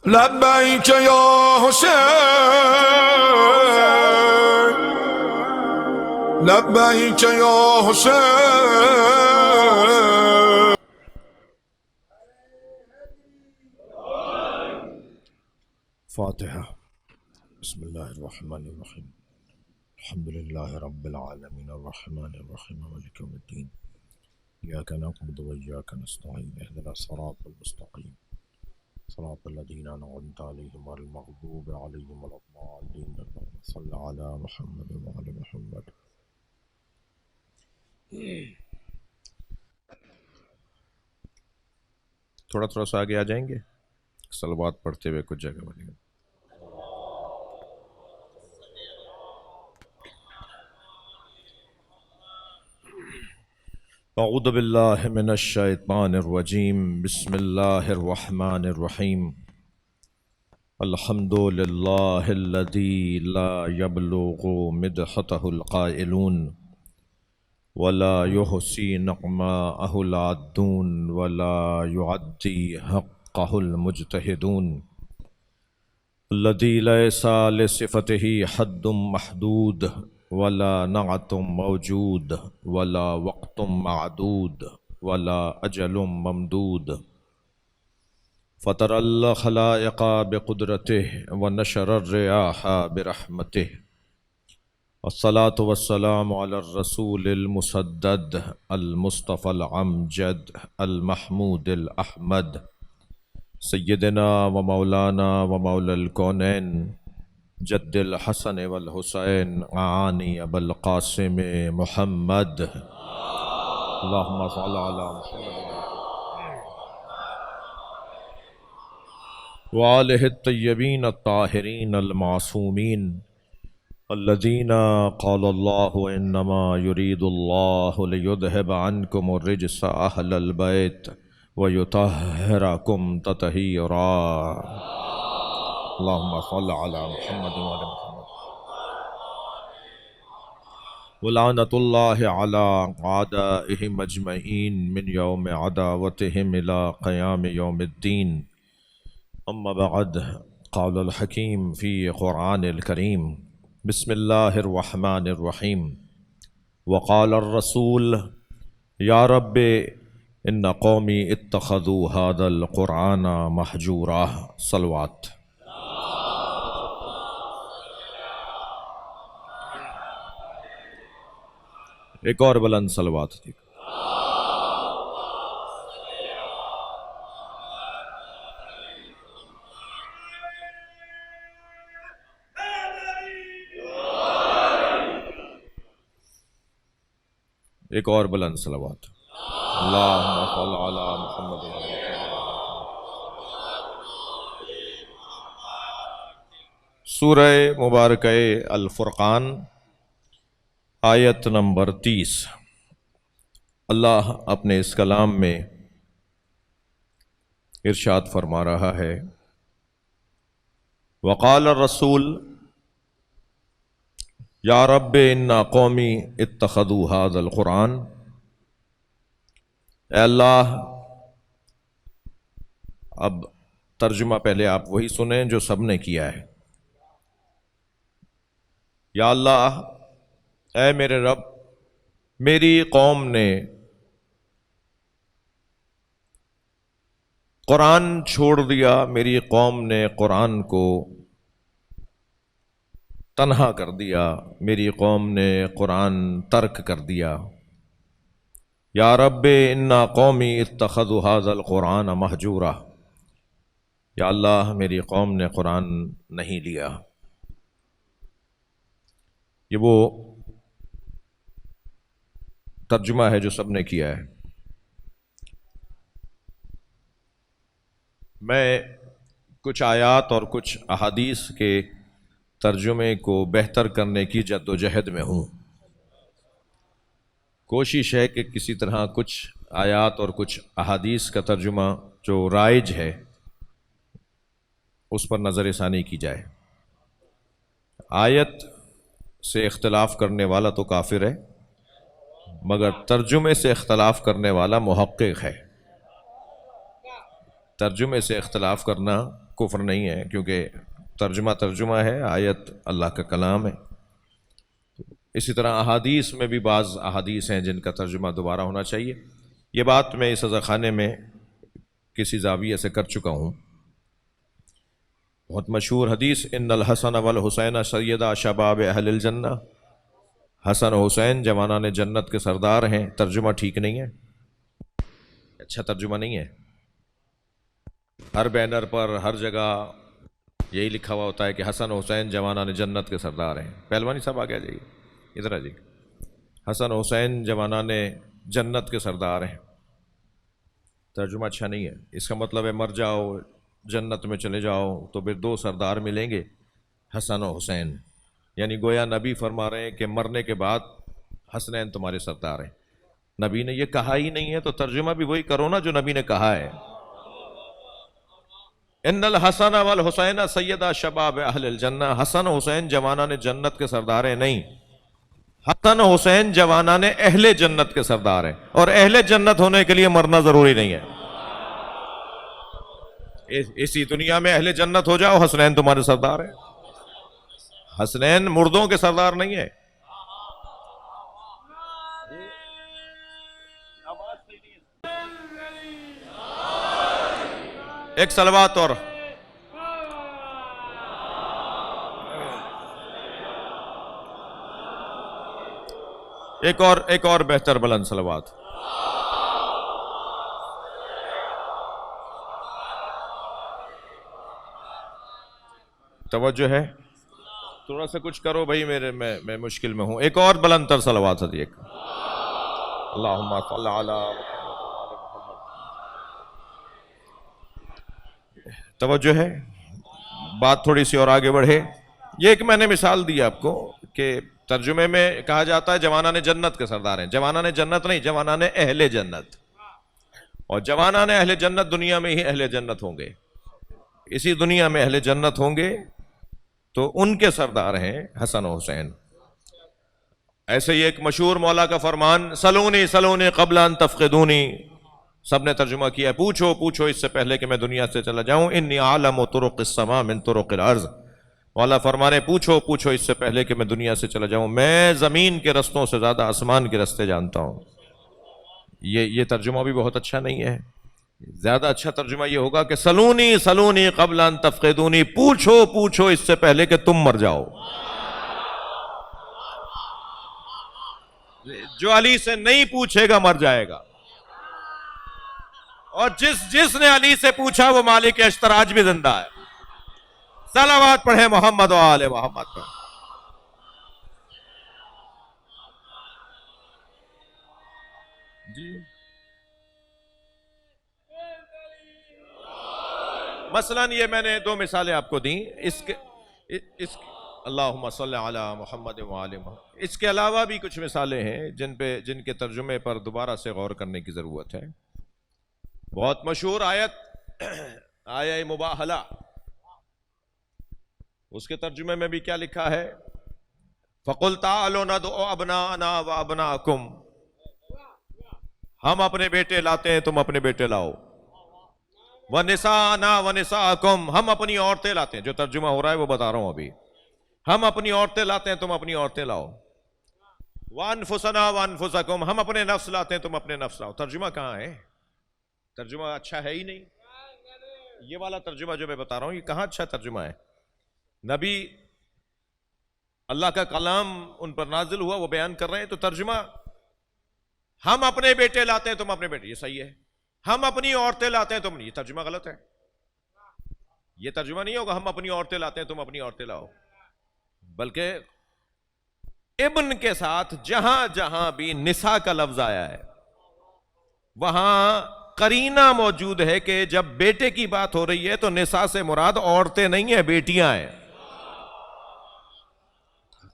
لبیک یا حسین، لبیک یا حسین. فاتحہ. بسم اللہ الرحمن الرحیم. الحمد للہ رب العالمین الرحمن الرحیم مالک یوم الدین. ایاک نعبد و ایاک نستعین اہدنا الصراط المستقیم صراط الذین انعمت علیہم غیر المغضوب علیہم ولا الضالین. اللہم صل علی محمد وعلی محمد. تھوڑا تھوڑا سا آگے آ جائیں گے، صلوات پڑھتے ہوئے کچھ جگہ بنے گا. اعوذ باللہ من الشیطان الرجیم. بسم اللہ الرحمن الرحیم. الحمد للہ الذی لا یبلغ مدحتہ القائلون ولا یحصی نعماءہ العادون ولا یعدی حقہ المجتہدون. الذی لیس لصفتہ حد محدود ولا نعت موجود ولا وقت معدود ولا اجل ممدود. فطر الخلائق بقدرته ونشر الرياح برحمته. والصلاة والسلام على الرسول المسدد المصطفى العمجد المحمود الأحمد سيدنا ومولانا ومولى الكونين جد الحسن والحسين عاني أبا القاسم محمد. اللهم صل على محمد وآله الطيبين الطاهرين المعصومين الذين قال الله إنما يريد الله ليذهب عنكم الرجس أهل البيت ويطهركم تطهيرا. اللهم صل على محمد وعلى محمد. ولعنة الله على أعدائهم أجمعين من يوم عداوتهم إلى قيام يوم الدين. أما بعد، قال الحكيم في قرآن الكريم بسم الله الرحمن الرحيم. وقال الرسول يا رب إن قومي اتخذوا هذا القرآن مهجورا. صلوات. ایک اور بلند صلوات تھی. ایک اور بلند صلوات. اللہم صل علی محمد. سورہ مبارکہ الفرقان آیت نمبر 30. اللہ اپنے اس کلام میں ارشاد فرما رہا ہے وقال الرسول یا رب ان قومی اتخذوا هذا القرآن. اے اللہ، اب ترجمہ پہلے آپ وہی سنیں جو سب نے کیا ہے. یا اللہ، اے میرے رب، میری قوم نے قرآن چھوڑ دیا، میری قوم نے قرآن کو تنہا کر دیا، میری قوم نے قرآن ترک کر دیا. یا رب ان قومی اتخذوا هذا القرآن مہجورا. یا اللہ، میری قوم نے قرآن نہیں لیا. یہ وہ ترجمہ ہے جو سب نے کیا ہے. میں کچھ آیات اور کچھ احادیث کے ترجمے کو بہتر کرنے کی جد و جہد میں ہوں. کوشش ہے کہ کسی طرح کچھ آیات اور کچھ احادیث کا ترجمہ جو رائج ہے اس پر نظر ثانی کی جائے. آیت سے اختلاف کرنے والا تو کافر ہے، مگر ترجمے سے اختلاف کرنے والا محقق ہے. ترجمے سے اختلاف کرنا کفر نہیں ہے، کیونکہ ترجمہ ہے، آیت اللہ کا کلام ہے۔ اسی طرح احادیث میں بھی بعض احادیث ہیں جن کا ترجمہ دوبارہ ہونا چاہیے۔ یہ بات میں اس عزاخانے میں کسی زاویے سے کر چکا ہوں۔ بہت مشہور حدیث، ان الحسن والحسین سیدا شباب اہل الجنہ، حسن و حسین جوانان جنت کے سردار ہیں۔ ترجمہ ٹھیک نہیں ہے، اچھا ترجمہ نہیں ہے۔ ہر بینر پر ہر جگہ یہی لکھا ہوا ہوتا ہے کہ حسن و حسین جوانان جنت کے سردار ہیں۔ پہلوانی صاحب آگے آ جائیے، ادھر آ جائیے۔ حسن و حسین جوانان جنت کے سردار ہیں، ترجمہ اچھا نہیں ہے۔ اس کا مطلب ہے مر جاؤ جنت میں چلے جاؤ تو پھر دو سردار ملیں گے، حسن و حسین، یعنی گویا نبی فرما رہے ہیں کہ مرنے کے بعد حسنین تمہارے سردار ہیں۔ نبی نے یہ کہا ہی نہیں ہے تو ترجمہ بھی وہی کرو نا جو نبی نے کہا ہے۔ ان الحسن والحسین سیدا شباب اہل الجنہ، حسن و حسین جوانان جنت کے سردار ہیں، نہیں، حسن و حسین جوانان اہل جنت کے سردار ہیں، اور اہل جنت ہونے کے لیے مرنا ضروری نہیں ہے۔ اسی دنیا میں اہل جنت ہو جاؤ، حسنین تمہارے سردار ہیں۔ حسنین مردوں کے سردار نہیں ہے۔ ایک صلوات اور ایک اور بہتر بلند صلوات۔ توجہ ہے، تھوڑا سا کچھ کرو بھائی، میں مشکل میں ہوں۔ ایک اور بلند تر صلوات ہے، ایک اللہم صلی علی توجہ ہے، بات تھوڑی سی اور آگے بڑھے۔ یہ ایک میں نے مثال دی آپ کو کہ ترجمے میں کہا جاتا ہے جوانان جنت کے سردار ہیں، جوانان جنت نہیں، جوانان اہل جنت، اور جوانان اہل جنت دنیا میں ہی اہل جنت ہوں گے، اسی دنیا میں اہل جنت ہوں گے، تو ان کے سردار ہیں حسن و حسین۔ ایسے ہی ایک مشہور مولا کا فرمان، سلونی سلونی قبل ان تفقدونی، سب نے ترجمہ کیا ہے، پوچھو پوچھو اس سے پہلے کہ میں دنیا سے چلا جاؤں، انی عالم طرق السماء من طرق الارض، مولا فرمانے پوچھو پوچھو اس سے پہلے کہ میں دنیا سے چلا جاؤں، میں زمین کے رستوں سے زیادہ آسمان کے رستے جانتا ہوں۔ یہ ترجمہ بھی بہت اچھا نہیں ہے۔ زیادہ اچھا ترجمہ یہ ہوگا کہ سلونی سلونی قبل ان تفقدونی، پوچھو پوچھو اس سے پہلے کہ تم مر جاؤ۔ جو علی سے نہیں پوچھے گا مر جائے گا، اور جس نے علی سے پوچھا وہ مالک اشتراج بھی زندہ ہے۔ صلوات پڑھیں محمد و آل محمد پر۔ جی مثلاً یہ میں نے دو مثالیں آپ کو دیں، اللہم صلی علی محمد و آل محمد۔ اس کے علاوہ بھی کچھ مثالیں ہیں جن کے ترجمے پر دوبارہ سے غور کرنے کی ضرورت ہے۔ بہت مشہور آیت آیہ مباہلہ، اس کے ترجمے میں بھی کیا لکھا ہے؟ فَقُلْ تَعَالُوا نَدْعُ أَبْنَاءَنَا وَأَبْنَاءَكُمْ، ہم اپنے بیٹے لاتے ہیں تم اپنے بیٹے لاؤ، وَنِسَاءَنَا وَنِسَاءَكُمْ، ہم اپنی عورتیں لاتے ہیں، جو ترجمہ ہو رہا ہے وہ بتا رہا ہوں ابھی، ہم اپنی عورتیں لاتے ہیں تم اپنی عورتیں لاؤ، وَأَنفُسَنَا وَأَنفُسَكُمْ، ہم اپنے نفس لاتے ہیں تم اپنے نفس لاؤ۔ ترجمہ کہاں ہے؟ ترجمہ اچھا ہے ہی نہیں۔ یہ والا ترجمہ جو میں بتا رہا ہوں یہ کہاں اچھا ترجمہ ہے؟ نبی اللہ کا کلام ان پر نازل ہوا، وہ بیان کر رہے ہیں، تو ترجمہ ہم اپنے بیٹے لاتے ہیں تم اپنے بیٹے، یہ صحیح ہے۔ ہم اپنی عورتیں لاتے ہیں تم، یہ ترجمہ غلط ہے۔ یہ ترجمہ نہیں ہوگا ہم اپنی عورتیں لاتے ہیں تم اپنی عورتیں لاؤ، بلکہ ابن کے ساتھ جہاں جہاں بھی نساء کا لفظ آیا ہے وہاں قرینہ موجود ہے کہ جب بیٹے کی بات ہو رہی ہے تو نساء سے مراد عورتیں نہیں ہیں، بیٹیاں ہیں۔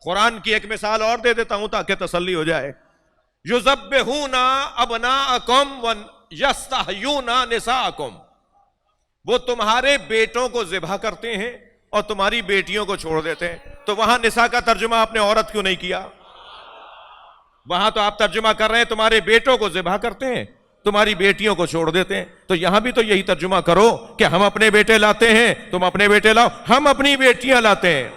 قرآن کی ایک مثال اور دے دیتا ہوں تاکہ تسلی ہو جائے۔ یذبحون ابناءکم ویستحیون نساءکم، وہ تمہارے بیٹوں کو ذبح کرتے ہیں اور تمہاری بیٹیوں کو چھوڑ دیتے ہیں۔ تو وہاں نساء کا ترجمہ آپ نے عورت کیوں نہیں کیا؟ وہاں تو آپ ترجمہ کر رہے ہیں تمہارے بیٹوں کو ذبح کرتے ہیں، تمہاری بیٹیوں کو چھوڑ دیتے ہیں. تو یہاں بھی تو یہی ترجمہ کرو کہ ہم اپنے بیٹے لاتے ہیں, تم اپنے بیٹے لاؤ. ہم اپنی بیٹیاں لاتے ہیں,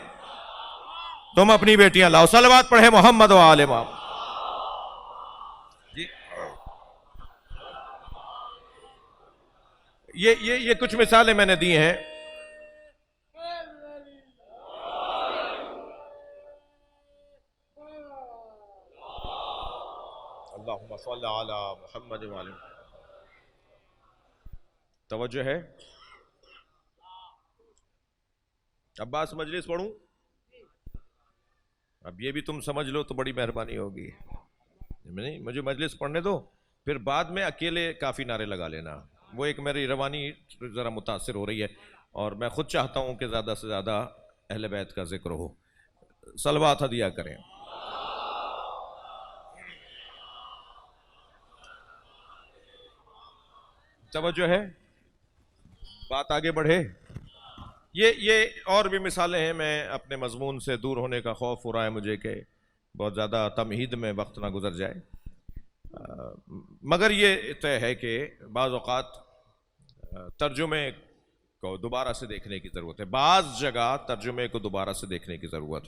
تم اپنی بیٹیاں لاؤ. صلوات پڑھے محمد و آل محمد. یہ کچھ مثالیں میں نے دی ہیں. اللہم صل علی محمد و آل محمد. توجہ ہے. عباس مجلس پڑھوں؟ اب یہ بھی تم سمجھ لو تو بڑی مہربانی ہوگی. نہیں, مجھے مجلس پڑھنے دو, پھر بعد میں اکیلے کافی نعرے لگا لینا. وہ ایک میری روانی ذرا متاثر ہو رہی ہے, اور میں خود چاہتا ہوں کہ زیادہ سے زیادہ اہل بیت کا ذکر ہو. صلوات ہدیہ کریں. توجہ ہے, بات آگے بڑھے. یہ اور بھی مثالیں ہیں. میں اپنے مضمون سے دور ہونے کا خوف ہو رہا ہے مجھے کہ بہت زیادہ تمہید میں وقت نہ گزر جائے, مگر یہ طے ہے کہ بعض اوقات ترجمے کو دوبارہ سے دیکھنے کی ضرورت ہے. بعض جگہ ترجمے کو دوبارہ سے دیکھنے کی ضرورت.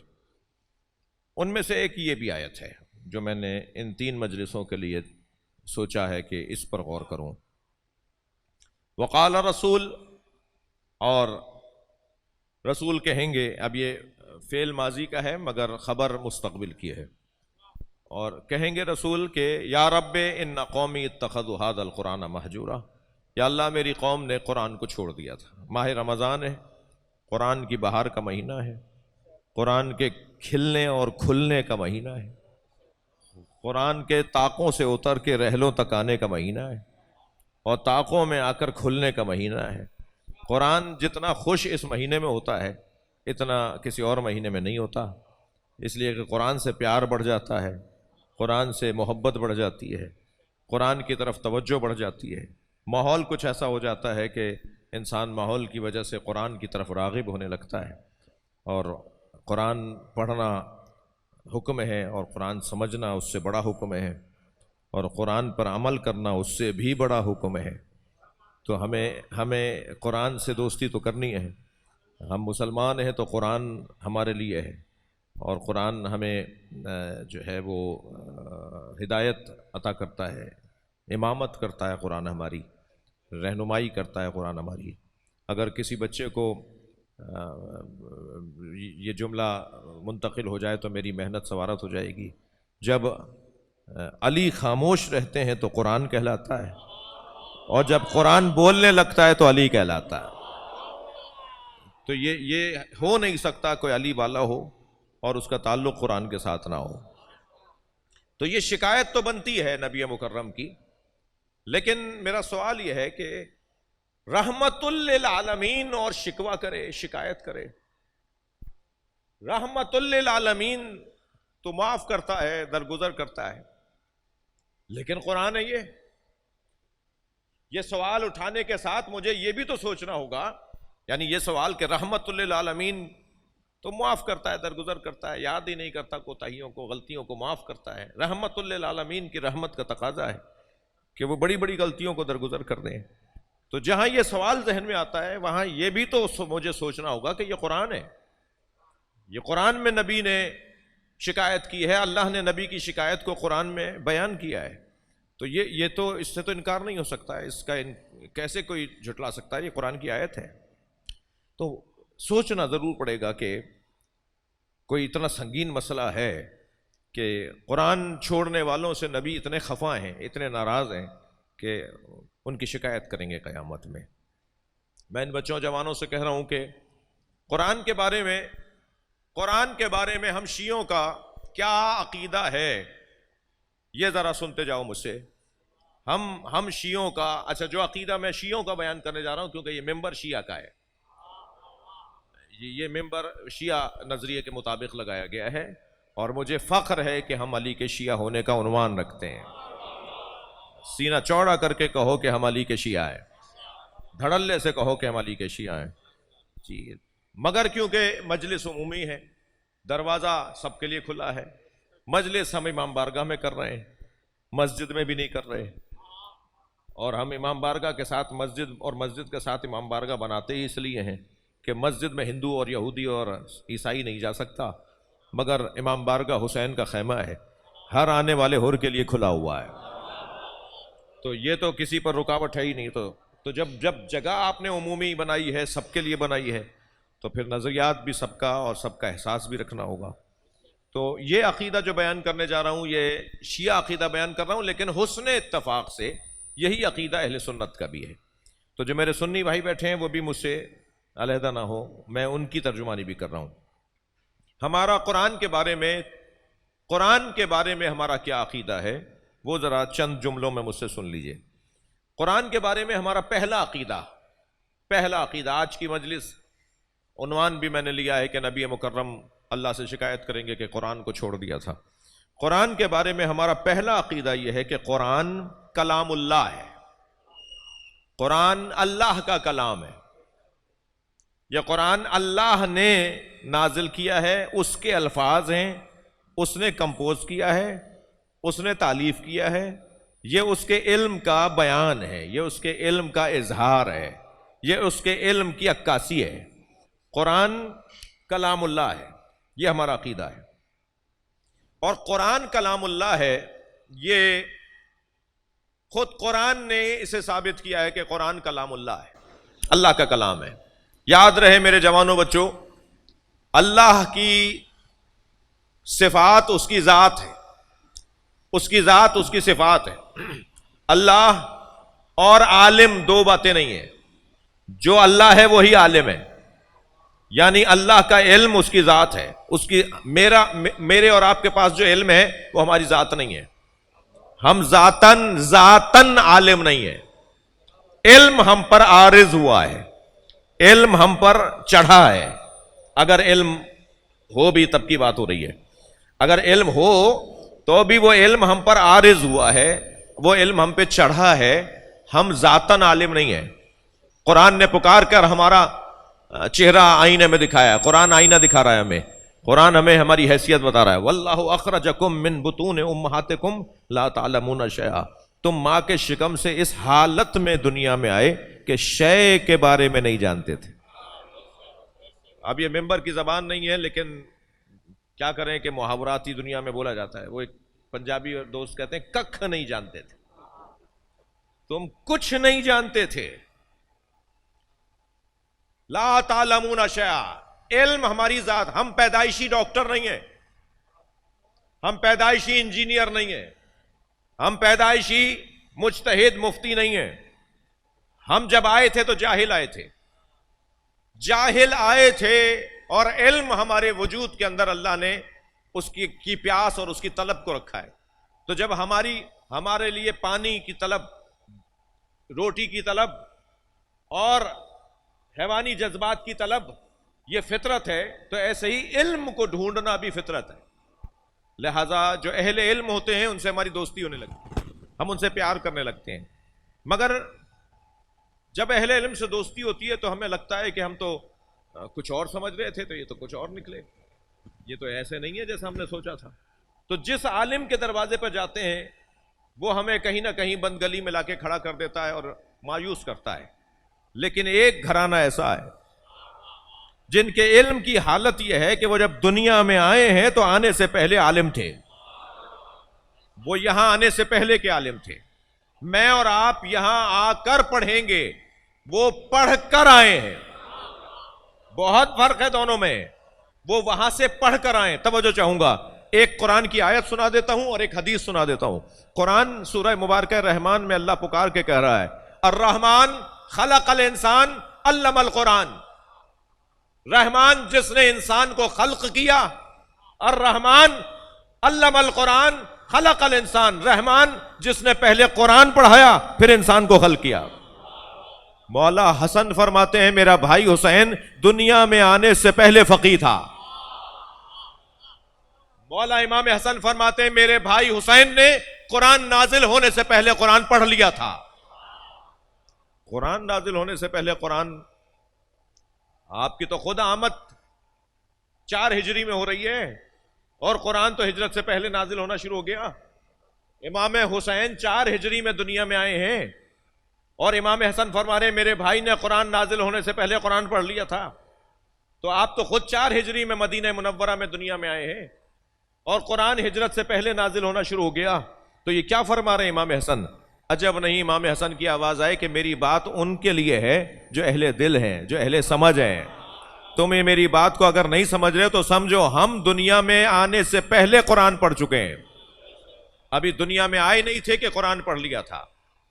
ان میں سے ایک یہ بھی آیت ہے جو میں نے ان 3 مجلسوں کے لیے سوچا ہے کہ اس پر غور کروں. وقال رسول, اور رسول کہیں گے. اب یہ فعل ماضی کا ہے مگر خبر مستقبل کی ہے. اور کہیں گے رسول کہ یا رب ان قومی اتخذوا ھذا القرآن مہجورا, یا اللہ میری قوم نے قرآن کو چھوڑ دیا تھا. ماہ رمضان ہے, قرآن کی بہار کا مہینہ ہے, قرآن کے کھلنے اور کھلنے کا مہینہ ہے, قرآن کے طاقوں سے اتر کے رحلوں تک آنے کا مہینہ ہے, اور طاقوں میں آ کر کھلنے کا مہینہ ہے. قرآن جتنا خوش اس مہینے میں ہوتا ہے اتنا کسی اور مہینے میں نہیں ہوتا, اس لیے کہ قرآن سے پیار بڑھ جاتا ہے, قرآن سے محبت بڑھ جاتی ہے, قرآن کی طرف توجہ بڑھ جاتی ہے. ماحول کچھ ایسا ہو جاتا ہے کہ انسان ماحول کی وجہ سے قرآن کی طرف راغب ہونے لگتا ہے, اور قرآن پڑھنا حکم ہے, اور قرآن سمجھنا اس سے بڑا حکم ہے, اور قرآن پر عمل کرنا اس سے بھی بڑا حکم ہے. تو ہمیں قرآن سے دوستی تو کرنی ہے. ہم مسلمان ہیں تو قرآن ہمارے لیے ہے, اور قرآن ہمیں جو ہے وہ ہدایت عطا کرتا ہے, امامت کرتا ہے قرآن ہماری, رہنمائی کرتا ہے قرآن ہماری. اگر کسی بچے کو یہ جملہ منتقل ہو جائے تو میری محنت سوارت ہو جائے گی. جب علی خاموش رہتے ہیں تو قرآن کہلاتا ہے, اور جب قرآن بولنے لگتا ہے تو علی کہلاتا ہے. تو یہ ہو نہیں سکتا کوئی علی والا ہو اور اس کا تعلق قرآن کے ساتھ نہ ہو. تو یہ شکایت تو بنتی ہے نبی مکرم کی, لیکن میرا سوال یہ ہے کہ رحمت للعالمین اور شکوہ کرے, شکایت کرے. رحمت للعالمین تو معاف کرتا ہے, درگزر کرتا ہے, لیکن قرآن ہے یہ سوال اٹھانے کے ساتھ مجھے یہ بھی تو سوچنا ہوگا, یعنی یہ سوال کہ رحمت للعالمین تو معاف کرتا ہے, درگزر کرتا ہے, یاد ہی نہیں کرتا کوتاہیوں کو, غلطیوں کو معاف کرتا ہے. رحمت للعالمین کی رحمت کا تقاضا ہے کہ وہ بڑی بڑی غلطیوں کو درگزر کر دیں. تو جہاں یہ سوال ذہن میں آتا ہے وہاں یہ بھی تو مجھے سوچنا ہوگا کہ یہ قرآن ہے, یہ قرآن میں نبی نے شکایت کی ہے, اللہ نے نبی کی شکایت کو قرآن میں بیان کیا ہے. تو یہ تو اس سے تو انکار نہیں ہو سکتا ہے, اس کا کیسے کوئی جھٹلا سکتا ہے, یہ قرآن کی آیت ہے. تو سوچنا ضرور پڑے گا کہ کوئی اتنا سنگین مسئلہ ہے کہ قرآن چھوڑنے والوں سے نبی اتنے خفا ہیں, اتنے ناراض ہیں کہ ان کی شکایت کریں گے قیامت میں. میں ان بچوں جوانوں سے کہہ رہا ہوں کہ قرآن کے بارے میں ہم شیعوں کا کیا عقیدہ ہے یہ ذرا سنتے جاؤ مجھ سے. ہم شیعوں کا, اچھا جو عقیدہ میں شیعوں کا بیان کرنے جا رہا ہوں کیونکہ یہ ممبر شیعہ کا ہے, یہ ممبر شیعہ نظریے کے مطابق لگایا گیا ہے, اور مجھے فخر ہے کہ ہم علی کے شیعہ ہونے کا عنوان رکھتے ہیں. سینہ چوڑا کر کے کہو کہ ہم علی کے شیعہ ہیں, دھڑلے سے کہو کہ ہم علی کے شیعہ ہیں جی. مگر کیونکہ مجلس عمومی ہے, دروازہ سب کے لیے کھلا ہے, مجلس ہم امام بارگاہ میں کر رہے ہیں, مسجد میں بھی نہیں کر رہے, اور ہم امام بارگاہ کے ساتھ مسجد اور مسجد کے ساتھ امام بارگاہ بناتے ہی اس لیے ہیں کہ مسجد میں ہندو اور یہودی اور عیسائی نہیں جا سکتا، مگر امام بارگاہ حسین کا خیمہ ہے، ہر آنے والے حر کے لیے کھلا ہوا ہے، تو یہ تو کسی پر رکاوٹ ہے ہی نہیں۔ تو جب جگہ آپ نے عمومی بنائی ہے، سب کے لیے بنائی ہے، تو پھر نظریات بھی سب کا اور سب کا احساس بھی رکھنا ہوگا۔ تو یہ عقیدہ جو بیان کرنے جا رہا ہوں، یہ شیعہ عقیدہ بیان کر رہا ہوں، لیکن حسن اتفاق سے یہی عقیدہ اہل سنت کا بھی ہے۔ تو جو میرے سنی بھائی بیٹھے ہیں وہ بھی مجھ سے علیحدہ نہ ہو، میں ان کی ترجمانی بھی کر رہا ہوں۔ ہمارا قرآن کے بارے میں ہمارا کیا عقیدہ ہے، وہ ذرا چند جملوں میں مجھ سے سن لیجئے۔ قرآن کے بارے میں ہمارا پہلا عقیدہ، آج کی مجلس عنوان بھی میں نے لیا ہے کہ نبی مکرم اللہ سے شکایت کریں گے کہ قرآن کو چھوڑ دیا تھا۔ قرآن کے بارے میں ہمارا پہلا عقیدہ یہ ہے کہ قرآن کلام اللہ ہے، قرآن اللہ کا کلام ہے، یہ قرآن اللہ نے نازل کیا ہے، اس کے الفاظ ہیں، اس نے کمپوز کیا ہے، اس نے تالیف کیا ہے، یہ اس کے علم کا بیان ہے، یہ اس کے علم کا اظہار ہے، یہ اس کے علم کی عکاسی ہے۔ قرآن کلام اللہ ہے، یہ ہمارا عقیدہ ہے۔ اور قرآن کلام اللہ ہے، یہ خود قرآن نے اسے ثابت کیا ہے کہ قرآن کلام اللہ ہے، اللہ کا کلام ہے۔ یاد رہے میرے جوانوں بچوں، اللہ کی صفات اس کی ذات ہے، اس کی ذات اس کی صفات ہے۔ اللہ اور عالم دو باتیں نہیں ہیں، جو اللہ ہے وہی عالم ہے، یعنی اللہ کا علم اس کی ذات ہے، اس کی میرے اور آپ کے پاس جو علم ہے وہ ہماری ذات نہیں ہے، ہم ذاتن عالم نہیں ہے، علم ہم پر عارض ہوا ہے، علم ہم پر چڑھا ہے۔ اگر علم ہو بھی تب کی بات ہو رہی ہے، اگر علم ہو تو بھی وہ علم ہم پر عارض ہوا ہے، وہ علم ہم پہ چڑھا ہے، ہم ذاتن عالم نہیں ہیں۔ قرآن نے پکار کر ہمارا چہرہ آئینے میں دکھایا ہے، قرآن آئینہ دکھا رہا ہے ہمیں، قرآن ہمیں ہماری حیثیت بتا رہا ہے۔ واللہ اخرجکم من بطون امہاتکم لا تعلمون شیئا، تم ماں کے شکم سے اس حالت میں دنیا میں آئے کہ شے کے بارے میں نہیں جانتے تھے۔ اب یہ ممبر کی زبان نہیں ہے، لیکن کیا کریں کہ محاوراتی دنیا میں بولا جاتا ہے۔ وہ ایک پنجابی دوست کہتے ہیں ککھ نہیں جانتے تھے، تم کچھ نہیں جانتے تھے۔ لا تعلمون شیئا، علم ہماری ذات، ہم پیدائشی ڈاکٹر نہیں ہیں، ہم پیدائشی انجینئر نہیں ہیں، ہم پیدائشی مجتہد مفتی نہیں ہیں۔ ہم جب آئے تھے تو جاہل آئے تھے، اور علم ہمارے وجود کے اندر اللہ نے اس کی پیاس اور اس کی طلب کو رکھا ہے۔ تو جب ہمارے لیے پانی کی طلب، روٹی کی طلب اور حیوانی جذبات کی طلب یہ فطرت ہے، تو ایسے ہی علم کو ڈھونڈنا بھی فطرت ہے۔ لہذا جو اہل علم ہوتے ہیں ان سے ہماری دوستی ہونے لگتی ہے، ہم ان سے پیار کرنے لگتے ہیں۔ مگر جب اہل علم سے دوستی ہوتی ہے تو ہمیں لگتا ہے کہ ہم تو کچھ اور سمجھ رہے تھے، تو یہ تو کچھ اور نکلے، یہ تو ایسے نہیں ہے جیسا ہم نے سوچا تھا۔ تو جس عالم کے دروازے پر جاتے ہیں وہ ہمیں کہیں نہ کہیں بند گلی میں لا کے کھڑا کر دیتا ہے اور مایوس کرتا ہے۔ لیکن ایک گھرانہ ایسا ہے جن کے علم کی حالت یہ ہے کہ وہ جب دنیا میں آئے ہیں تو آنے سے پہلے عالم تھے، وہ یہاں آنے سے پہلے کے عالم تھے۔ میں اور آپ یہاں آ کر پڑھیں گے، وہ پڑھ کر آئے ہیں، بہت فرق ہے دونوں میں۔ وہ وہاں سے پڑھ کر آئے۔ توجہ چاہوں گا، ایک قرآن کی آیت سنا دیتا ہوں اور ایک حدیث سنا دیتا ہوں۔ قرآن سورہ مبارکہ رحمان میں اللہ پکار کے کہہ رہا ہے، الرحمن خلق الانسان علم القرآن۔ رحمان جس نے انسان کو خلق کیا، الرحمن علم القرآن خلق الانسان، رحمان جس نے پہلے قرآن پڑھایا پھر انسان کو خلق کیا۔ مولا حسن فرماتے ہیں میرا بھائی حسین دنیا میں آنے سے پہلے فقیہ تھا۔ مولا امام حسن فرماتے ہیں میرے بھائی حسین نے قرآن نازل ہونے سے پہلے قرآن پڑھ لیا تھا۔ قرآن نازل ہونے سے پہلے قرآن، آپ کی تو خود آمد 4 ہجری میں ہو رہی ہے اور قرآن تو ہجرت سے پہلے نازل ہونا شروع ہو گیا۔ امام حسین 4 ہجری میں دنیا میں آئے ہیں، اور امام حسن فرما رہے میرے بھائی نے قرآن نازل ہونے سے پہلے قرآن پڑھ لیا تھا، تو آپ تو خود 4 ہجری میں مدینہ منورہ میں دنیا میں آئے ہیں اور قرآن ہجرت سے پہلے نازل ہونا شروع ہو گیا، تو یہ کیا فرما رہے ہیں امام حسن؟ عجب نہیں، امام حسن کی آواز آئے کہ میری بات ان کے لیے ہے جو اہل دل ہیں، جو اہل سمجھ ہیں۔ تمہیں میری بات کو اگر نہیں سمجھ رہے تو سمجھو ہم دنیا میں آنے سے پہلے قرآن پڑھ چکے ہیں، ابھی دنیا میں آئے نہیں تھے کہ قرآن پڑھ لیا تھا،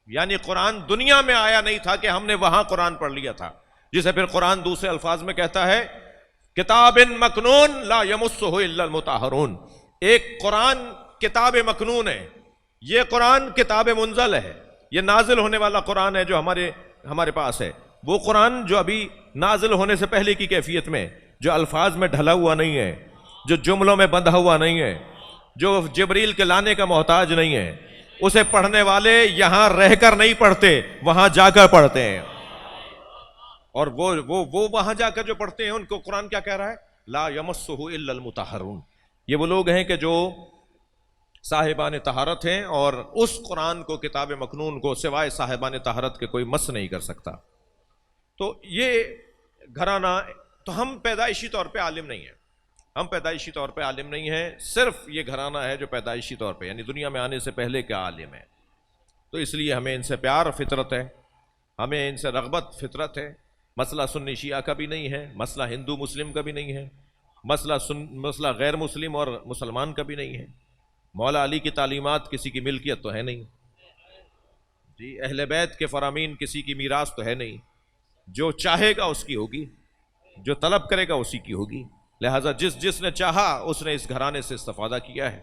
یعنی قرآن دنیا میں آیا نہیں تھا کہ ہم نے وہاں قرآن پڑھ لیا تھا، جسے پھر قرآن دوسرے الفاظ میں کہتا ہے کتاب مکنون لا یمسہ الا المطہرون۔ ایک قرآن کتاب مکنون ہے، یہ قرآن کتاب منزل ہے، یہ نازل ہونے والا قرآن ہے جو ہمارے پاس ہے، وہ قرآن جو ابھی نازل ہونے سے پہلے کی کیفیت میں، جو الفاظ میں ڈھلا ہوا نہیں ہے، جو جملوں میں بندھا ہوا نہیں ہے، جو جبریل کے لانے کا محتاج نہیں ہے، اسے پڑھنے والے یہاں رہ کر نہیں پڑھتے، وہاں جا کر پڑھتے ہیں، اور وہ وہاں جا کر جو پڑھتے ہیں ان کو قرآن کیا کہہ رہا ہے؟ لا یمسہ الا المطہرون۔ یہ وہ لوگ ہیں کہ جو صاحبان طہارت ہیں، اور اس قرآن کو، کتاب مکنون کو، سوائے صاحبان طہارت کے کوئی مس نہیں کر سکتا۔ تو یہ گھرانہ، تو ہم پیدائشی طور پہ عالم نہیں ہیں، ہم پیدائشی طور پہ عالم نہیں ہیں، صرف یہ گھرانہ ہے جو پیدائشی طور پہ، یعنی دنیا میں آنے سے پہلے کا عالم ہے، تو اس لیے ہمیں ان سے پیار فطرت ہے، ہمیں ان سے رغبت فطرت ہے۔ مسئلہ سنی شیعہ کا بھی نہیں ہے، مسئلہ ہندو مسلم کا بھی نہیں ہے، مسئلہ غیر مسلم اور مسلمان کا بھی نہیں ہے، مولا علی کی تعلیمات کسی کی ملکیت تو ہے نہیں جی، اہل بیت کے فرامین کسی کی میراث تو ہے نہیں، جو چاہے گا اس کی ہوگی، جو طلب کرے گا اسی کی ہوگی، لہٰذا جس نے چاہا اس نے اس گھرانے سے استفادہ کیا ہے۔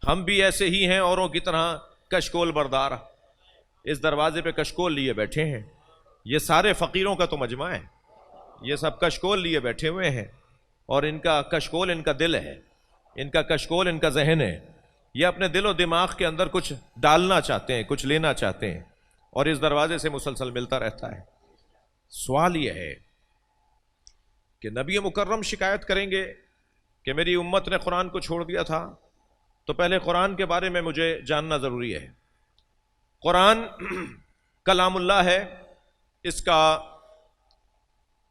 ہم بھی ایسے ہی ہیں، اوروں کی طرح کشکول بردار، اس دروازے پہ کشکول لیے بیٹھے ہیں، یہ سارے فقیروں کا تو مجمع ہے، یہ سب کشکول لیے بیٹھے ہوئے ہیں، اور ان کا کشکول ان کا دل ہے، ان کا کشکول ان کا ذہن ہے، یہ اپنے دل و دماغ کے اندر کچھ ڈالنا چاہتے ہیں، کچھ لینا چاہتے ہیں، اور اس دروازے سے مسلسل ملتا رہتا ہے۔ سوال یہ ہے کہ نبی مکرم شکایت کریں گے کہ میری امت نے قرآن کو چھوڑ دیا تھا، تو پہلے قرآن کے بارے میں مجھے جاننا ضروری ہے۔ قرآن کلام اللہ ہے، اس کا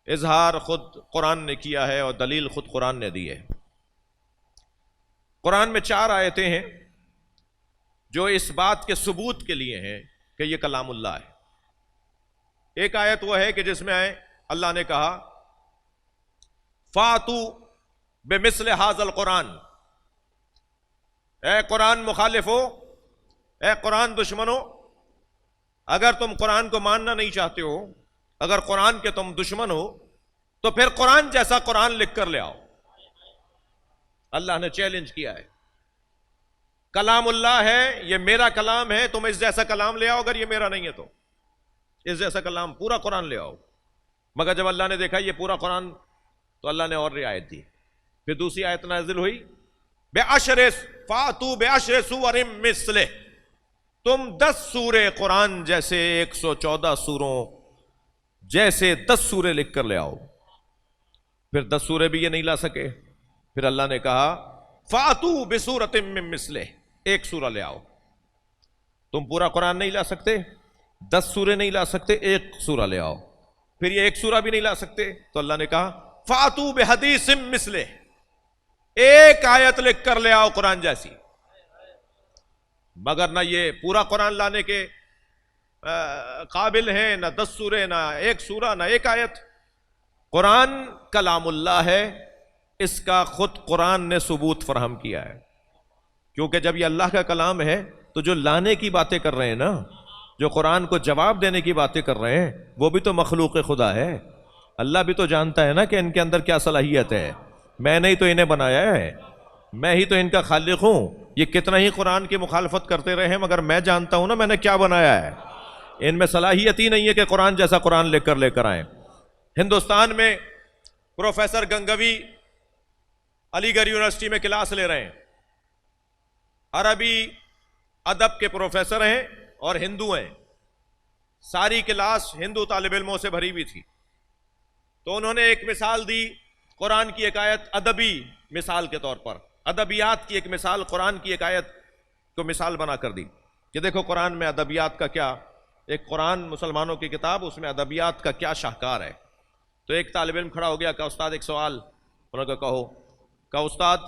اظہار خود قرآن نے کیا ہے اور دلیل خود قرآن نے دی ہے۔ قرآن میں 4 آیتیں ہیں جو اس بات کے ثبوت کے لیے ہیں کہ یہ کلام اللہ ہے۔ ایک آیت وہ ہے کہ جس میں اللہ نے کہا فَاتُوا بِمِثْلِ هَذَا الْقُرْآنِ، اے قرآن مخالفو، اے قرآن دشمنو، اگر تم قرآن کو ماننا نہیں چاہتے ہو، اگر قرآن کے تم دشمن ہو، تو پھر قرآن جیسا قرآن لکھ کر لے آؤ۔ اللہ نے چیلنج کیا ہے، کلام اللہ ہے، یہ میرا کلام ہے، تم اس جیسا کلام لے آؤ، اگر یہ میرا نہیں ہے تو اس جیسا کلام، پورا قرآن لے آؤ۔ مگر جب اللہ نے دیکھا یہ پورا قرآن، تو اللہ نے اور رعایت دی، پھر دوسری آیت نازل ہوئی فَاتُوا بِعَشْرِ سُوَرٍ مِثْلِهِ، تم 10 سورے قرآن جیسے 114 سوروں جیسے 10 سورے لکھ کر لے آؤ۔ پھر 10 سورے بھی یہ نہیں لا سکے، پھر اللہ نے کہا فَاتُوا بِسُورَةٍ مِّن مِّثْلِهِ، ایک سورہ لے آؤ۔ تم پورا قرآن نہیں لا سکتے، 10 سورے نہیں لا سکتے، ایک سورہ لے آؤ۔ پھر یہ ایک سورہ بھی نہیں لا سکتے، تو اللہ نے کہا فَاتُوا بِحَدِيثٍ مِّثْلِهِ، ایک آیت لکھ کر لے آؤ قرآن جیسی۔ مگر نہ یہ پورا قرآن لانے کے قابل ہیں، نہ 10 سورے، نہ ایک سورہ، نہ ایک آیت۔ قرآن کلام اللہ ہے، اس کا خود قرآن نے ثبوت فراہم کیا ہے، کیونکہ جب یہ اللہ کا کلام ہے تو جو لانے کی باتیں کر رہے ہیں نا، جو قرآن کو جواب دینے کی باتیں کر رہے ہیں، وہ بھی تو مخلوق خدا ہے۔ اللہ بھی تو جانتا ہے نا کہ ان کے اندر کیا صلاحیت ہے، میں نے ہی تو انہیں بنایا ہے، میں ہی تو ان کا خالق ہوں۔ یہ کتنا ہی قرآن کی مخالفت کرتے رہے ہیں، مگر میں جانتا ہوں نا میں نے کیا بنایا ہے۔ ان میں صلاحیت ہی نہیں ہے کہ قرآن جیسا قرآن لے کر آئیں۔ ہندوستان میں پروفیسر گنگوی علی گڑھ یونیورسٹی میں کلاس لے رہے ہیں، عربی ادب کے پروفیسر ہیں اور ہندو ہیں، ساری کلاس ہندو طالب علموں سے بھری ہوئی تھی۔ تو انہوں نے ایک مثال دی، قرآن کی ایک آیت ادبی مثال کے طور پر، ادبیات کی ایک مثال، قرآن کی ایک آیت کو مثال بنا کر دی کہ دیکھو قرآن میں ادبیات کا کیا ایک قرآن مسلمانوں کی کتاب، اس میں ادبیات کا کیا شاہکار ہے. تو ایک طالب علم کھڑا ہو گیا، کہا استاد ایک سوال. انہوں نے کہا استاد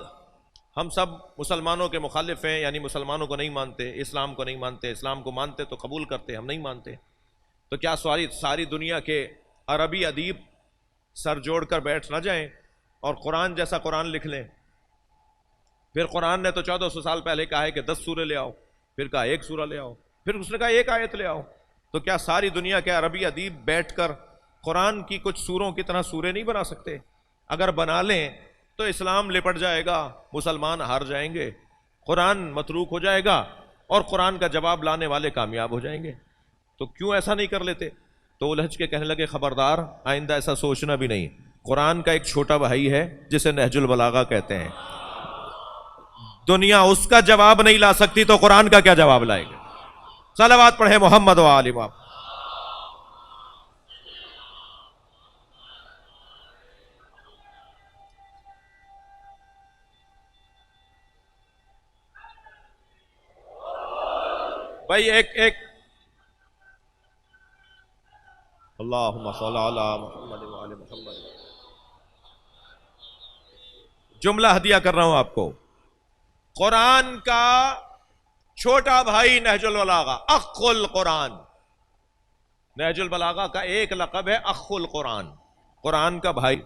ہم سب مسلمانوں کے مخالف ہیں، یعنی مسلمانوں کو نہیں مانتے، اسلام کو نہیں مانتے، اسلام کو مانتے تو قبول کرتے، ہم نہیں مانتے. تو کیا ساری دنیا کے عربی ادیب سر جوڑ کر بیٹھ نہ جائیں اور قرآن جیسا قرآن لکھ لیں؟ پھر قرآن نے تو 1400 سال پہلے کہا ہے کہ 10 سورے لے آؤ، پھر کہا 1 سورہ لے آؤ، پھر اس نے کہا 1 آیت لے آؤ. تو کیا ساری دنیا کے عربی ادیب بیٹھ کر قرآن کی کچھ سوروں کی طرح سورے نہیں بنا سکتے؟ اگر بنا لیں تو اسلام لپٹ جائے گا، مسلمان ہار جائیں گے، قرآن متروک ہو جائے گا اور قرآن کا جواب لانے والے کامیاب ہو جائیں گے. تو کیوں ایسا نہیں کر لیتے؟ تو الجھ کے کہنے لگے خبردار، آئندہ ایسا سوچنا بھی نہیں. قرآن کا ایک چھوٹا بھائی ہے جسے نہج البلاغہ کہتے ہیں، دنیا اس کا جواب نہیں لا سکتی تو قرآن کا کیا جواب لائے گا؟ صلوات پڑھے محمد و آل محمد. بھائی ایک اللہم صلی علی محمد و آل محمد. جملہ ہدیہ کر رہا ہوں آپ کو. قرآن کا چھوٹا بھائی نہج البلاغہ، اخ القرآن. نہج البلاغہ کا ایک لقب ہے اخ القرآن، قرآن کا بھائی.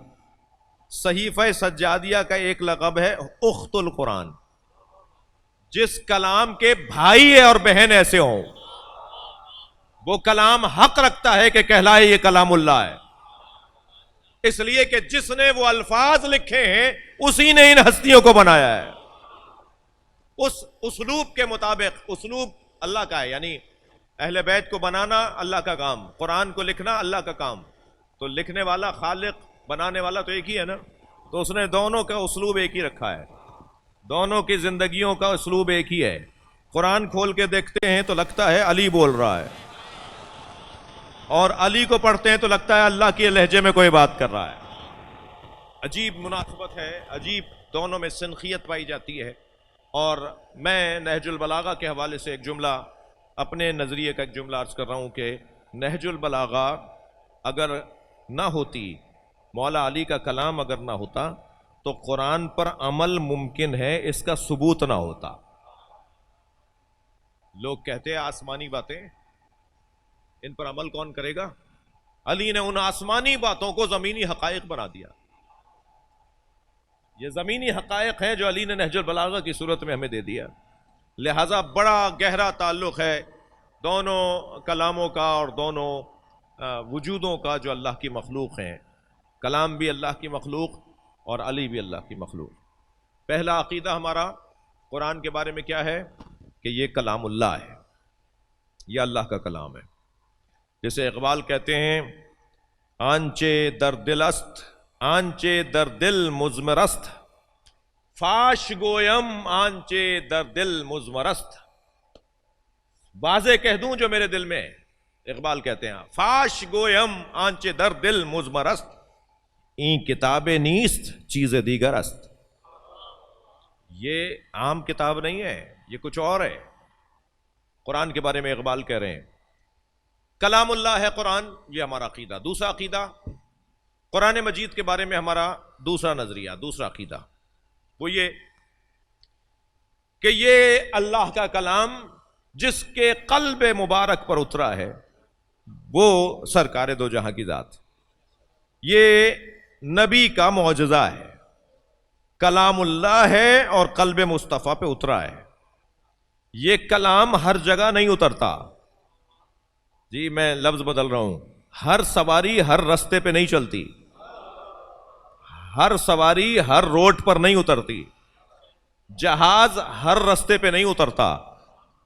صحیفہ سجادیہ کا ایک لقب ہے اخت القرآن. جس کلام کے بھائی اور بہن ایسے ہوں وہ کلام حق رکھتا ہے کہ کہلائے یہ کلام اللہ ہے، اس لیے کہ جس نے وہ الفاظ لکھے ہیں اسی نے ان ہستیوں کو بنایا ہے. اس اسلوب کے مطابق، اسلوب اللہ کا ہے، یعنی اہل بیت کو بنانا اللہ کا کام، قرآن کو لکھنا اللہ کا کام. تو لکھنے والا خالق، بنانے والا تو ایک ہی ہے نا. تو اس نے دونوں کا اسلوب ایک ہی رکھا ہے، دونوں کی زندگیوں کا اسلوب ایک ہی ہے. قرآن کھول کے دیکھتے ہیں تو لگتا ہے علی بول رہا ہے، اور علی کو پڑھتے ہیں تو لگتا ہے اللہ کے لہجے میں کوئی بات کر رہا ہے. عجیب مناسبت ہے، عجیب دونوں میں سنخیت پائی جاتی ہے. اور میں نہج البلاغہ کے حوالے سے ایک جملہ، اپنے نظریے کا ایک جملہ عرض کر رہا ہوں کہ نہج البلاغہ اگر نہ ہوتی، مولا علی کا کلام اگر نہ ہوتا تو قرآن پر عمل ممکن ہے، اس کا ثبوت نہ ہوتا. لوگ کہتے ہیں آسمانی باتیں، ان پر عمل کون کرے گا؟ علی نے ان آسمانی باتوں کو زمینی حقائق بنا دیا. یہ زمینی حقائق ہیں جو علی نے نہج البلاغہ کی صورت میں ہمیں دے دیا. لہذا بڑا گہرا تعلق ہے دونوں کلاموں کا اور دونوں وجودوں کا جو اللہ کی مخلوق ہیں. کلام بھی اللہ کی مخلوق اور علی بھی اللہ کی مخلوق. پہلا عقیدہ ہمارا قرآن کے بارے میں کیا ہے؟ کہ یہ کلام اللہ ہے، یہ اللہ کا کلام ہے. جسے اقبال کہتے ہیں آنچے در دل است، آنچے در دل مزمرست، فاش گویم آنچے در دل مزمرست. واضح کہہ دوں جو میرے دل میں ہے. اقبال کہتے ہیں فاش گویم آنچے در دل مزمرست، این کتاب نیست چیز دیگر است. یہ عام کتاب نہیں ہے، یہ کچھ اور ہے. قرآن کے بارے میں اقبال کہہ رہے ہیں کلام اللہ ہے قرآن، یہ ہمارا عقیدہ. دوسرا عقیدہ قرآن مجید کے بارے میں ہمارا دوسرا نظریہ، دوسرا عقیدہ وہ یہ کہ یہ اللہ کا کلام جس کے قلب مبارک پر اترا ہے وہ سرکار دو جہاں کی ذات، یہ نبی کا معجزہ ہے، کلام اللہ ہے اور قلب مصطفیٰ پہ اترا ہے. یہ کلام ہر جگہ نہیں اترتا. جی میں لفظ بدل رہا ہوں، ہر سواری ہر رستے پہ نہیں چلتی، ہر سواری ہر روڈ پر نہیں اترتی، جہاز ہر رستے پہ نہیں اترتا.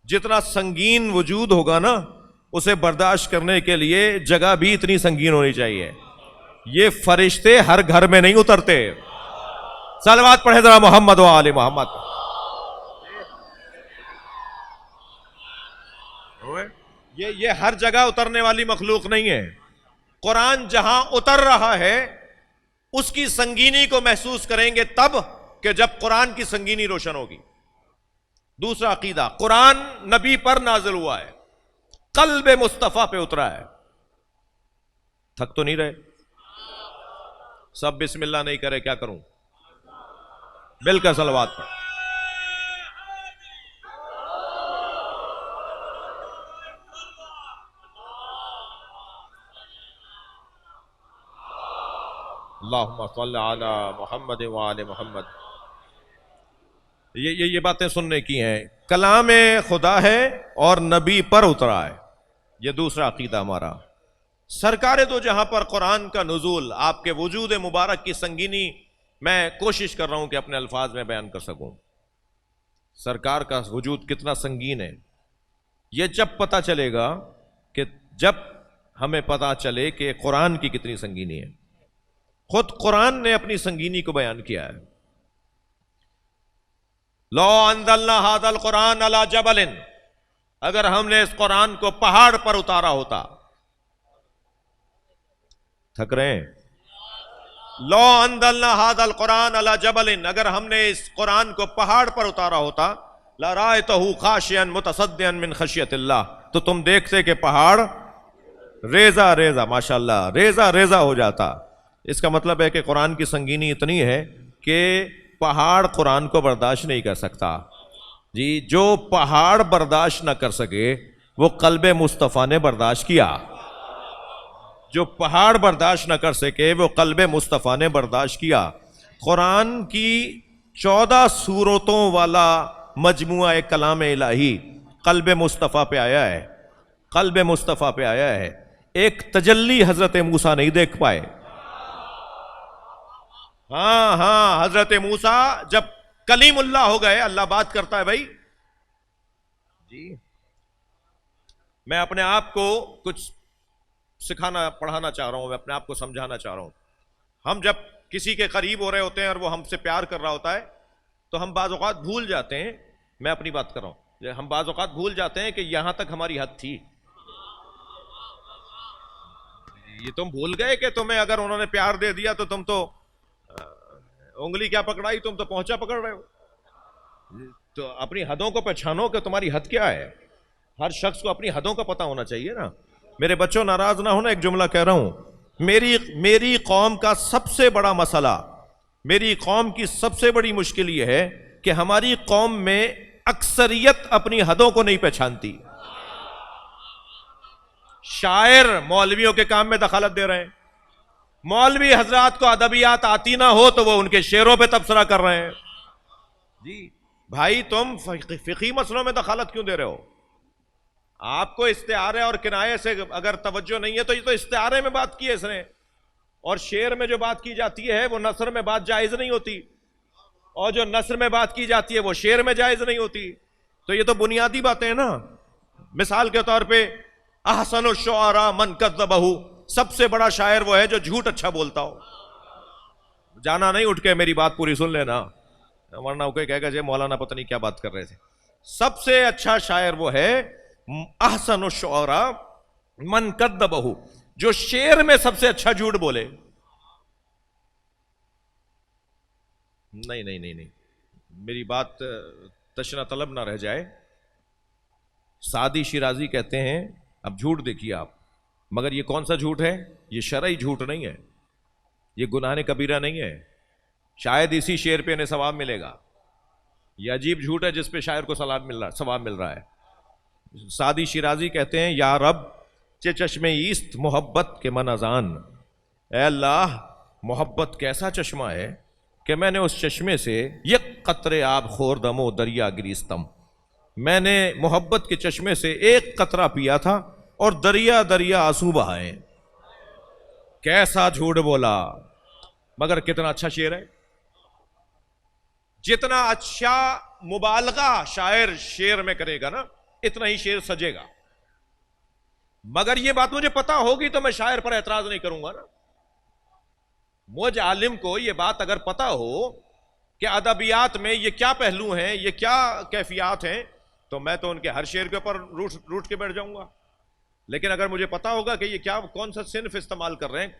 جتنا سنگین وجود ہوگا نا اسے برداشت کرنے کے لیے جگہ بھی اتنی سنگین ہونی چاہیے. یہ فرشتے ہر گھر میں نہیں اترتے. صلوات پڑھے ذرا محمد و آل محمد. یہ ہر جگہ اترنے والی مخلوق نہیں ہے. قرآن جہاں اتر رہا ہے اس کی سنگینی کو محسوس کریں گے تب کہ جب قرآن کی سنگینی روشن ہوگی. دوسرا عقیدہ قرآن نبی پر نازل ہوا ہے، قلب مصطفیٰ پہ اترا ہے. تھک تو نہیں رہے؟ سب بسم اللہ نہیں کرے کیا کروں؟ مل کر صلوات پڑھ. اللہم صل علی محمد وآل محمد. یہ باتیں سننے کی ہیں. کلام خدا ہے اور نبی پر اترا ہے. یہ دوسرا عقیدہ ہمارا. سرکار دو جہاں پر قرآن کا نزول، آپ کے وجود مبارک کی سنگینی میں کوشش کر رہا ہوں کہ اپنے الفاظ میں بیان کر سکوں. سرکار کا وجود کتنا سنگین ہے یہ جب پتہ چلے گا کہ جب ہمیں پتہ چلے کہ قرآن کی کتنی سنگینی ہے. خود قرآن نے اپنی سنگینی کو بیان کیا ہے. لو انزلنا ھذا القرآن علی جبل، اگر ہم نے اس قرآن کو پہاڑ پر اتارا ہوتا. تھک رہے ہیں؟ لو انزلنا ھذا القرآن علی جبل، اگر ہم نے اس قرآن کو پہاڑ پر اتارا ہوتا، لرأیتہ خاشعا متصدعا من خشیۃ اللہ، تو تم دیکھتے کہ پہاڑ ریزہ ریزہ، ماشاءاللہ ریزہ ریزہ ہو جاتا. اس کا مطلب ہے کہ قرآن کی سنگینی اتنی ہے کہ پہاڑ قرآن کو برداشت نہیں کر سکتا. جی جو پہاڑ برداشت نہ کر سکے وہ قلب مصطفیٰ نے برداشت کیا. جو پہاڑ برداشت نہ کر سکے وہ قلب مصطفیٰ نے برداشت کیا. قرآن کی 14 سورتوں والا مجموعہ کلام الہی قلب مصطفیٰ پہ آیا ہے. قلب مصطفیٰ پہ آیا ہے. ایک تجلی حضرت موسیٰ نہیں دیکھ پائے. ہاں حضرت موسیٰ جب کلیم اللہ ہو گئے، اللہ بات کرتا ہے بھائی. جی میں اپنے آپ کو کچھ سکھانا پڑھانا چاہ رہا ہوں، میں اپنے آپ کو سمجھانا چاہ رہا ہوں. ہم جب کسی کے قریب ہو رہے ہوتے ہیں اور وہ ہم سے پیار کر رہا ہوتا ہے تو ہم بعض اوقات بھول جاتے ہیں. میں اپنی بات کر رہا ہوں. ہم بعض اوقات بھول جاتے ہیں کہ یہاں تک ہماری حد تھی. یہ تم بھول گئے کہ تمہیں اگر انہوں نے پیار دے دیا تو تم تو انگلی کیا پکڑائی، تم تو پہنچا پکڑ رہے ہو. تو اپنی حدوں کو پہچانو کہ تمہاری حد کیا ہے. ہر شخص کو اپنی حدوں کا پتہ ہونا چاہیے نا. میرے بچوں ناراض نہ ہونا، ایک جملہ کہہ رہا ہوں. میری قوم کا سب سے بڑا مسئلہ، میری قوم کی سب سے بڑی مشکل یہ ہے کہ ہماری قوم میں اکثریت اپنی حدوں کو نہیں پہچانتی. شاعر مولویوں کے کام میں دخالت دے رہے ہیں. مولوی حضرات کو ادبیات آتی نہ ہو تو وہ ان کے شعروں پہ تبصرہ کر رہے ہیں. جی بھائی تم فقہی مسئلوں میں دخالت کیوں دے رہے ہو؟ آپ کو استعارے اور کنایے سے اگر توجہ نہیں ہے تو یہ تو استعارے میں بات کی ہے اس نے، اور شعر میں جو بات کی جاتی ہے وہ نثر میں بات جائز نہیں ہوتی، اور جو نثر میں بات کی جاتی ہے وہ شعر میں جائز نہیں ہوتی. تو یہ تو بنیادی باتیں ہیں نا. مثال کے طور پہ احسن الشعراء من کذبہ، سب سے بڑا شاعر وہ ہے جو جھوٹ اچھا بولتا ہو. جانا نہیں اٹھ کے، میری بات پوری سن لینا ورنہ کوئی کہے گا جی مولانا پتہ نہیں کیا بات کر رہے تھے. سب سے اچھا شاعر وہ ہے احسن الشعراء من کذبہ، جو شعر میں سب سے اچھا جھوٹ بولے. نہیں میری بات تشنہ طلب نہ رہ جائے. سعدی شیرازی کہتے ہیں، اب جھوٹ دیکھیے آپ، مگر یہ کون سا جھوٹ ہے؟ یہ شرعی جھوٹ نہیں ہے، یہ گناہ کبیرہ نہیں ہے. شاید اسی شعر پہ انہیں ثواب ملے گا. یہ عجیب جھوٹ ہے جس پہ شاعر کو ثواب مل رہا ہے. سعدی شیرازی کہتے ہیں، یا رب چے چشمے ایست محبت کے من ازان، اے اللہ محبت کیسا چشمہ ہے کہ میں نے اس چشمے سے یک قطرے آب خوردم و دریا گریستم. میں نے محبت کے چشمے سے ایک قطرہ پیا تھا اور دریا دریا آنسو بہائے. کیسا جھوٹ بولا، مگر کتنا اچھا شعر ہے. جتنا اچھا مبالغہ شاعر شعر میں کرے گا نا اتنا ہی شعر سجے گا. مگر یہ بات مجھے پتا ہوگی تو میں شاعر پر اعتراض نہیں کروں گا نا. مجھ عالم کو یہ بات اگر پتا ہو کہ ادبیات میں یہ کیا پہلو ہیں، یہ کیا کیفیات ہیں، تو میں تو ان کے ہر شعر کے اوپر روٹ کے بیٹھ جاؤں گا. لیکن اگر مجھے پتا ہوگا کہ یہ کیا کون سا صنف استعمال کر رہے ہیں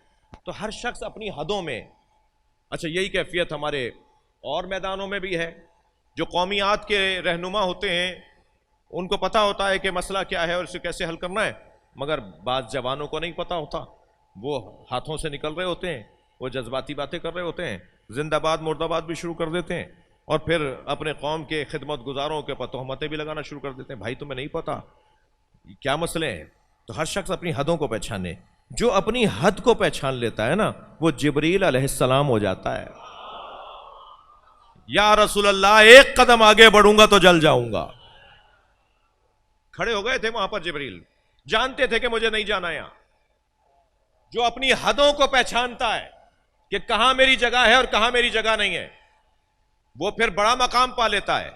تو ہر شخص اپنی حدوں میں. اچھا یہی کیفیت ہمارے اور میدانوں میں بھی ہے. جو قومیات کے رہنما ہوتے ہیں ان کو پتا ہوتا ہے کہ مسئلہ کیا ہے اور اسے کیسے حل کرنا ہے، مگر بعض جوانوں کو نہیں پتا ہوتا، وہ ہاتھوں سے نکل رہے ہوتے ہیں، وہ جذباتی باتیں کر رہے ہوتے ہیں، زندہ باد مرد آباد بھی شروع کر دیتے ہیں، اور پھر اپنے قوم کے خدمت گزاروں کے پر تہمتیں بھی لگانا شروع کر دیتے ہیں. بھائی تمہیں نہیں پتا کیا مسئلے ہیں. تو ہر شخص اپنی حدوں کو پہچانے. جو اپنی حد کو پہچان لیتا ہے نا وہ جبریل علیہ السلام ہو جاتا ہے. یا رسول اللہ ایک قدم آگے بڑھوں گا تو جل جاؤں گا. کھڑے ہو گئے تھے وہاں پر جبریل، جانتے تھے کہ مجھے نہیں جانا یہاں. جو اپنی حدوں کو پہچانتا ہے کہ کہاں میری جگہ ہے اور کہاں میری جگہ نہیں ہے، وہ پھر بڑا مقام پا لیتا ہے.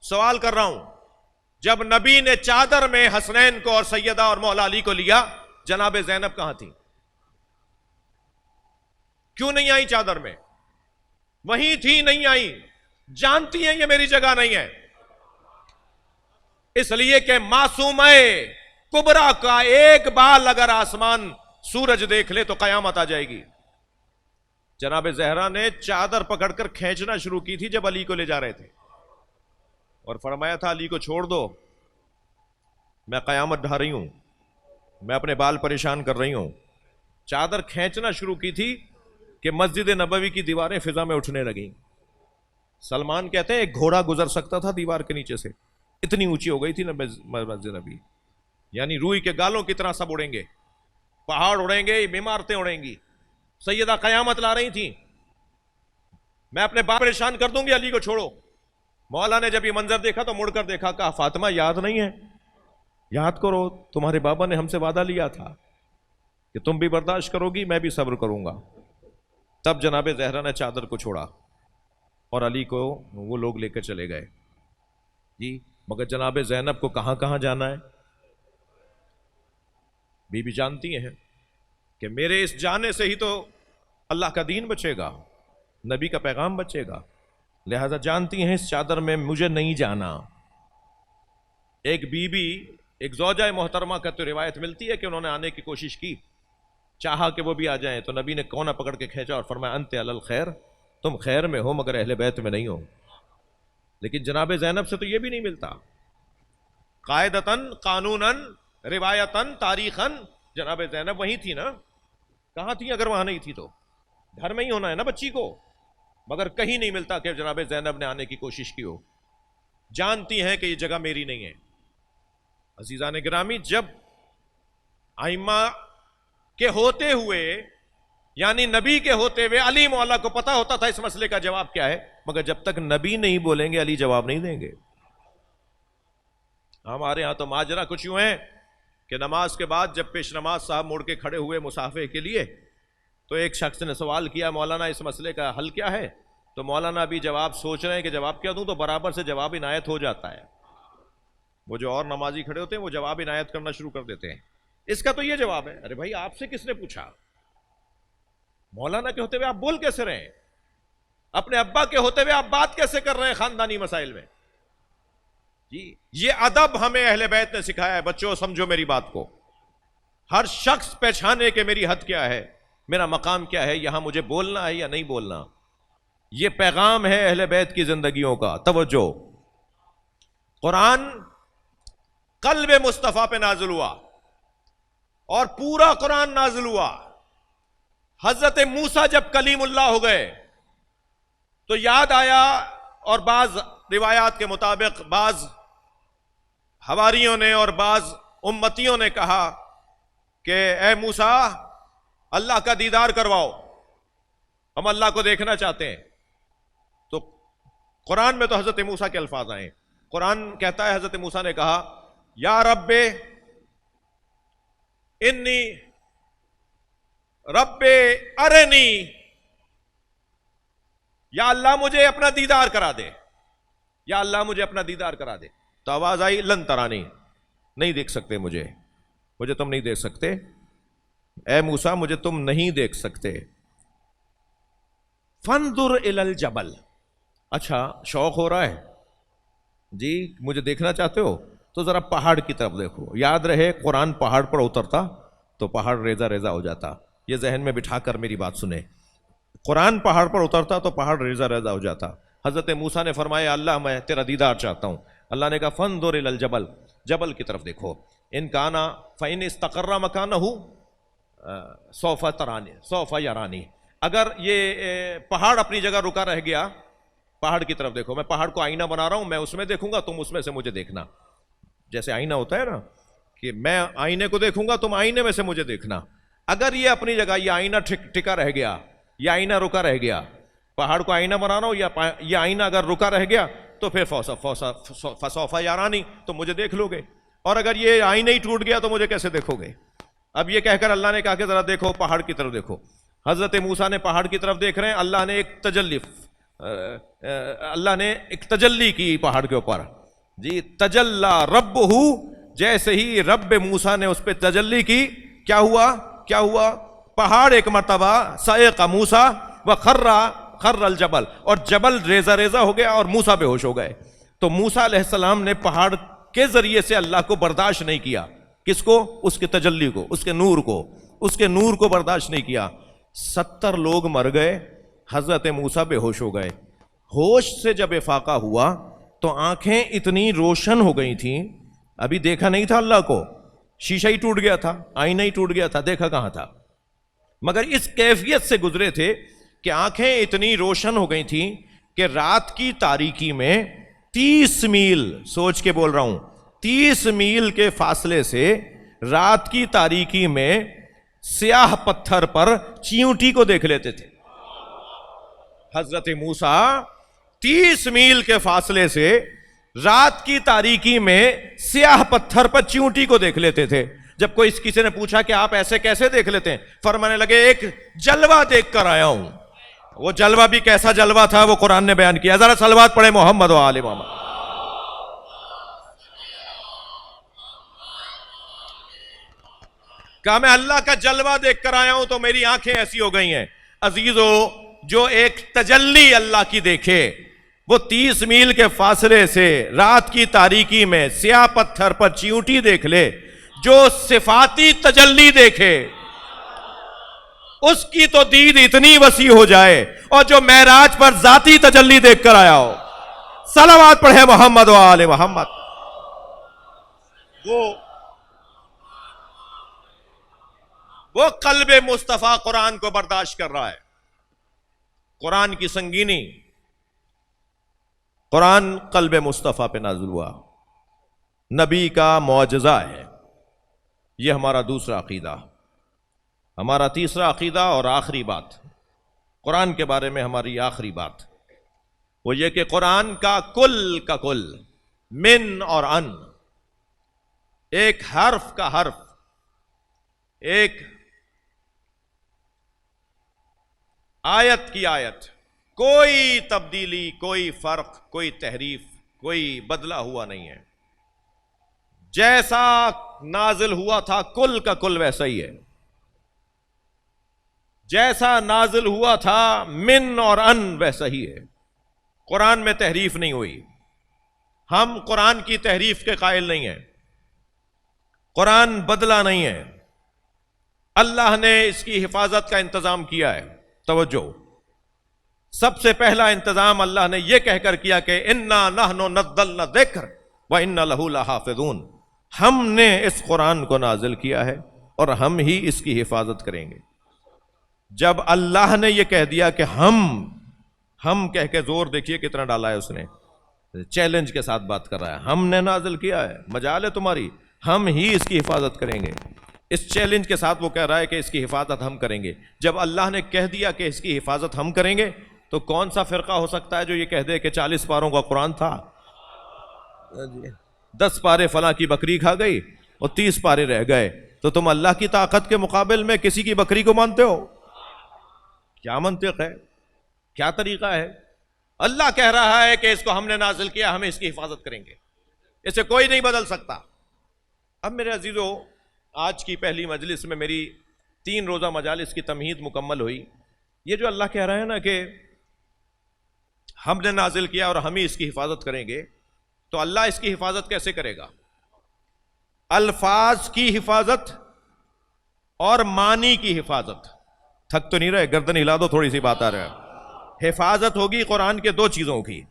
سوال کر رہا ہوں، جب نبی نے چادر میں حسنین کو اور سیدہ اور مولا علی کو لیا، جناب زینب کہاں تھی؟ کیوں نہیں آئی چادر میں؟ وہیں تھی، نہیں آئی. جانتی ہیں یہ میری جگہ نہیں ہے، اس لیے کہ معصومہ کبریٰ کا ایک بال اگر آسمان سورج دیکھ لے تو قیامت آ جائے گی. جناب زہرا نے چادر پکڑ کر کھینچنا شروع کی تھی جب علی کو لے جا رہے تھے، اور فرمایا تھا علی کو چھوڑ دو، میں قیامت ڈھا رہی ہوں، میں اپنے بال پریشان کر رہی ہوں. چادر کھینچنا شروع کی تھی کہ مسجد نبوی کی دیواریں فضا میں اٹھنے لگیں. سلمان کہتے ہیں ایک گھوڑا گزر سکتا تھا دیوار کے نیچے سے، اتنی اونچی ہو گئی تھی مسجد نبوی. یعنی روئی کے گالوں کی طرح سب اڑیں گے، پہاڑ اڑیں گے، عمارتیں اڑیں گی. سیدہ قیامت لا رہی تھی، میں اپنے بال پریشان کر دوں گی، علی کو چھوڑو. مولا نے جب یہ منظر دیکھا تو مڑ کر دیکھا، کہا فاطمہ یاد نہیں ہے؟ یاد کرو، تمہارے بابا نے ہم سے وعدہ لیا تھا کہ تم بھی برداشت کرو گی، میں بھی صبر کروں گا. تب جناب زہرا نے چادر کو چھوڑا اور علی کو وہ لوگ لے کر چلے گئے. جی مگر جناب زینب کو کہاں کہاں جانا ہے؟ بی بی جانتی ہیں کہ میرے اس جانے سے ہی تو اللہ کا دین بچے گا، نبی کا پیغام بچے گا، لہذا جانتی ہیں اس چادر میں مجھے نہیں جانا. ایک بی بی، ایک زوجہ محترمہ کا تو روایت ملتی ہے کہ انہوں نے آنے کی کوشش کی، چاہا کہ وہ بھی آ جائیں، تو نبی نے کونا پکڑ کے کھینچا اور فرمایا انت علی الخیر، تم خیر میں ہو مگر اہل بیت میں نہیں ہو. لیکن جناب زینب سے تو یہ بھی نہیں ملتا. قاعدتاً، قانوناً، روایتاً، تاریخاً جناب زینب وہیں تھی نا. کہاں تھی اگر وہاں نہیں تھی تو؟ گھر میں ہی ہونا ہے نا بچی کو. مگر کہیں نہیں ملتا کہ جناب زینب نے آنے کی کوشش کی ہو. جانتی ہیں کہ یہ جگہ میری نہیں ہے. عزیزان گرامی، جب ائمہ کے ہوتے ہوئے، یعنی نبی کے ہوتے ہوئے علی مولا کو پتا ہوتا تھا اس مسئلے کا جواب کیا ہے، مگر جب تک نبی نہیں بولیں گے علی جواب نہیں دیں گے. ہمارے ہاں تو ماجرا کچھ یوں ہے کہ نماز کے بعد جب پیش نماز صاحب مڑ کے کھڑے ہوئے مصافحے کے لیے، تو ایک شخص نے سوال کیا مولانا اس مسئلے کا حل کیا ہے؟ تو مولانا ابھی جواب سوچ رہے ہیں کہ جواب کیا دوں، تو برابر سے جواب عنایت ہو جاتا ہے. وہ جو اور نمازی کھڑے ہوتے ہیں وہ جواب عنایت کرنا شروع کر دیتے ہیں. اس کا تو یہ جواب ہے. ارے بھائی آپ سے کس نے پوچھا؟ مولانا کے ہوتے ہوئے آپ بول کیسے رہے ہیں؟ اپنے ابا کے ہوتے ہوئے آپ بات کیسے کر رہے ہیں خاندانی مسائل میں؟ جی یہ ادب ہمیں اہل بیت نے سکھایا ہے. بچوں سمجھو میری بات کو، ہر شخص پہچانے کہ میری حد کیا ہے، میرا مقام کیا ہے، یہاں مجھے بولنا ہے یا نہیں بولنا. یہ پیغام ہے اہل بیت کی زندگیوں کا. توجہ، قرآن قلب مصطفیٰ پہ نازل ہوا اور پورا قرآن نازل ہوا. حضرت موسیٰ جب کلیم اللہ ہو گئے تو یاد آیا، اور بعض روایات کے مطابق بعض حواریوں نے اور بعض امتیوں نے کہا کہ اے موسیٰ اللہ کا دیدار کرواؤ، ہم اللہ کو دیکھنا چاہتے ہیں. تو قرآن میں تو حضرت موسیٰ کے الفاظ آئے. قرآن کہتا ہے حضرت موسیٰ نے کہا یا رب انی رب ارنی، یا اللہ مجھے اپنا دیدار کرا دے، یا اللہ مجھے اپنا دیدار کرا دے. تو آواز آئی لن ترانی، نہیں دیکھ سکتے مجھے تم نہیں دیکھ سکتے. اے موسیٰ مجھے تم نہیں دیکھ سکتے. فانظر الی الجبل، اچھا شوق ہو رہا ہے جی مجھے دیکھنا چاہتے ہو تو ذرا پہاڑ کی طرف دیکھو. یاد رہے قرآن پہاڑ پر اترتا تو پہاڑ ریزہ ریزہ ہو جاتا. یہ ذہن میں بٹھا کر میری بات سنیں، قرآن پہاڑ پر اترتا تو پہاڑ ریزہ ریزہ ہو جاتا. حضرت موسیٰ نے فرمایا اللہ میں تیرا دیدار چاہتا ہوں. اللہ نے کہا فانظر الی الجبل، جبل کی طرف دیکھو، ان کانا فإن استقر مکانہ سوف ترانی سوف یرانی، اگر یہ پہاڑ اپنی جگہ رکا رہ گیا، پہاڑ کی طرف دیکھو، میں پہاڑ کو آئینہ بنا رہا ہوں، میں اس میں دیکھوں گا، تم اس میں سے مجھے دیکھنا، جیسے آئینہ ہوتا ہے نا کہ میں آئینے کو دیکھوں گا، تم آئینے میں سے مجھے دیکھنا۔ اگر یہ اپنی جگہ یہ آئینہ ٹکا رہ گیا، یہ آئینہ رکا رہ گیا، پہاڑ کو آئینہ بنا رہا ہوں، یا یہ آئینہ اگر رکا رہ گیا تو پھر فسوف یرانی، تو مجھے دیکھ لو گے، اور اگر یہ آئینہ ہی ٹوٹ گیا تو مجھے کیسے دیکھو گے؟ اب یہ کہہ کر اللہ نے کہا کہ ذرا دیکھو پہاڑ کی طرف دیکھو۔ حضرت موسیٰ نے پہاڑ کی طرف دیکھ رہے ہیں، اللہ نے ایک تجلی کی پہاڑ کے اوپر، جی تجلی ربہ، جیسے ہی رب موسیٰ نے اس پہ تجلی کی، کیا ہوا؟ پہاڑ ایک مرتبہ صعق موسیٰ وخر الجبل، اور جبل ریزہ ریزہ ہو گیا اور موسیٰ بے ہوش ہو گئے۔ تو موسیٰ علیہ السلام نے پہاڑ کے ذریعے سے اللہ کو برداشت نہیں کیا، کس کو؟ اس کے تجلی کو، اس کے نور کو برداشت نہیں کیا۔ 70 لوگ مر گئے، حضرت موسیٰ بے ہوش ہو گئے۔ ہوش سے جب افاقہ ہوا تو آنکھیں اتنی روشن ہو گئی تھیں، ابھی دیکھا نہیں تھا اللہ کو، شیشہ ہی ٹوٹ گیا تھا، آئینہ ہی ٹوٹ گیا تھا، دیکھا کہاں تھا؟ مگر اس کیفیت سے گزرے تھے کہ آنکھیں اتنی روشن ہو گئی تھیں کہ رات کی تاریکی میں 30 میل، سوچ کے بول رہا ہوں، 30 میل کے فاصلے سے رات کی تاریکی میں سیاہ پتھر پر چیونٹی کو دیکھ لیتے تھے۔ حضرت موسیٰ 30 میل کے فاصلے سے رات کی تاریکی میں سیاہ پتھر پر چیونٹی کو دیکھ لیتے تھے۔ جب کوئی کسی نے پوچھا کہ آپ ایسے کیسے دیکھ لیتے ہیں، فرمانے لگے ایک جلوہ دیکھ کر آیا ہوں۔ وہ جلوہ بھی کیسا جلوہ تھا وہ قرآن نے بیان کیا، ذرا صلوات پڑھے محمد و آل محمد۔ کہا میں اللہ کا جلوہ دیکھ کر آیا ہوں تو میری آنکھیں ایسی ہو گئی ہیں۔ عزیزو، جو ایک تجلی اللہ کی دیکھے، وہ 30 میل کے فاصلے سے رات کی تاریکی میں سیاہ پتھر پر چیونٹی دیکھ لے، جو صفاتی تجلی دیکھے اس کی تو دید اتنی وسیع ہو جائے، اور جو معراج پر ذاتی تجلی دیکھ کر آیا ہو، صلوات پڑھے محمد و آل محمد۔ وہ قلب مصطفیٰ قرآن کو برداشت کر رہا ہے، قرآن کی سنگینی، قرآن قلب مصطفیٰ پہ نازل ہوا، نبی کا معجزہ ہے۔ یہ ہمارا دوسرا عقیدہ۔ ہمارا تیسرا عقیدہ اور آخری بات، قرآن کے بارے میں ہماری آخری بات، وہ یہ کہ قرآن کا کل من اور ان، ایک حرف کا حرف، ایک آیت کی آیت، کوئی تبدیلی، کوئی فرق، کوئی تحریف، کوئی بدلہ ہوا نہیں ہے۔ جیسا نازل ہوا تھا کل کا کل ویسا ہی ہے، جیسا نازل ہوا تھا من اور ان ویسا ہی ہے۔ قرآن میں تحریف نہیں ہوئی، ہم قرآن کی تحریف کے قائل نہیں ہیں، قرآن بدلا نہیں ہے، اللہ نے اس کی حفاظت کا انتظام کیا ہے۔ توجہ، سب سے پہلا انتظام اللہ نے یہ کہہ کر کیا کہ انا نحن نزلنا الذکر وانا لہ لحافظون، ہم نے اس قرآن کو نازل کیا ہے اور ہم ہی اس کی حفاظت کریں گے۔ جب اللہ نے یہ کہہ دیا کہ ہم کہہ کے زور دیکھیے کتنا ڈالا ہے اس نے، چیلنج کے ساتھ بات کر رہا ہے، ہم نے نازل کیا ہے، مجال ہے تمہاری، ہم ہی اس کی حفاظت کریں گے۔ اس چیلنج کے ساتھ وہ کہہ رہا ہے کہ اس کی حفاظت ہم کریں گے۔ جب اللہ نے کہہ دیا کہ اس کی حفاظت ہم کریں گے تو کون سا فرقہ ہو سکتا ہے جو یہ کہہ دے کہ 40 پاروں کا قرآن تھا، 10 پارے فلاں کی بکری کھا گئی اور 30 پارے رہ گئے، تو تم اللہ کی طاقت کے مقابل میں کسی کی بکری کو مانتے ہو؟ کیا منطق ہے، کیا طریقہ ہے؟ اللہ کہہ رہا ہے کہ اس کو ہم نے نازل کیا، ہمیں اس کی حفاظت کریں گے، اسے کوئی نہیں بدل سکتا۔ اب میرے عزیزو، آج کی پہلی مجلس میں میری 3 روزہ مجالس کی تمہید مکمل ہوئی۔ یہ جو اللہ کہہ رہا ہے نا کہ ہم نے نازل کیا اور ہم ہی اس کی حفاظت کریں گے، تو اللہ اس کی حفاظت کیسے کرے گا؟ الفاظ کی حفاظت اور معنی کی حفاظت۔ تھک تو نہیں رہے؟ گردن ہلا دو، تھوڑی سی بات آ رہا ہے۔ حفاظت ہوگی قرآن کے 2 چیزوں کی،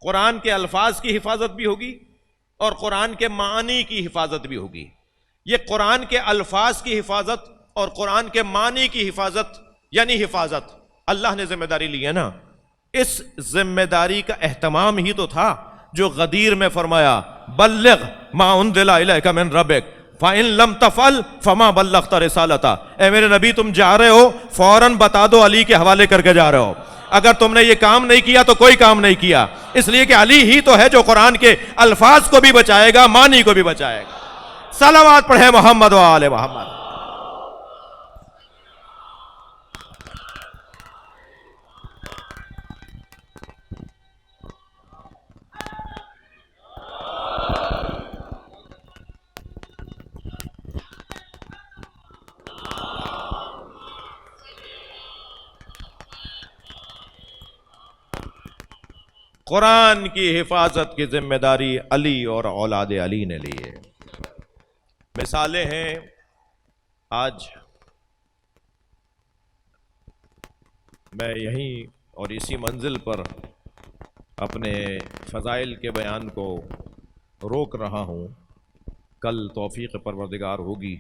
قرآن کے الفاظ کی حفاظت بھی ہوگی اور قرآن کے معنی کی حفاظت بھی ہوگی. یہ قرآن کے الفاظ کی حفاظت اور قرآن کے معنی کی حفاظت یعنی حفاظت اللہ نے ذمہ داری لی ہے نا. اس ذمہ داری کا اہتمام ہی تو تھا جو غدیر میں فرمایا بلغ ما انزل الیک من ربک فَإِن لَمْ تَفْعَلْ فَمَا بَلَّغْتَ رِسَالَتَهُ. اے میرے نبی تم جا رہے ہو فوراً بتا دو علی کے حوالے کر کے جا رہے ہو. اگر تم نے یہ کام نہیں کیا تو کوئی کام نہیں کیا، اس لیے کہ علی ہی تو ہے جو قرآن کے الفاظ کو بھی بچائے گا، معنی کو بھی بچائے گا. صلوات پڑھے محمد و آل محمد. قرآن کی حفاظت کی ذمہ داری علی اور اولاد علی نے لی ہے. مثالیں ہیں. آج میں یہیں اور اسی منزل پر اپنے فضائل کے بیان کو روک رہا ہوں. کل توفیق پروردگار ہوگی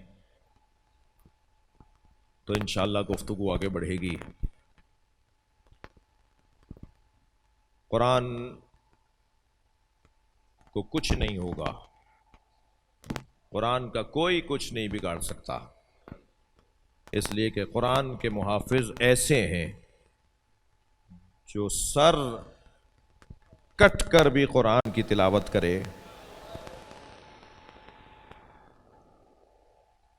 تو انشاءاللہ گفتگو آگے بڑھے گی. قرآن کو کچھ نہیں ہوگا، قرآن کا کوئی کچھ نہیں بگاڑ سکتا، اس لیے کہ قرآن کے محافظ ایسے ہیں جو سر کٹ کر بھی قرآن کی تلاوت کرے.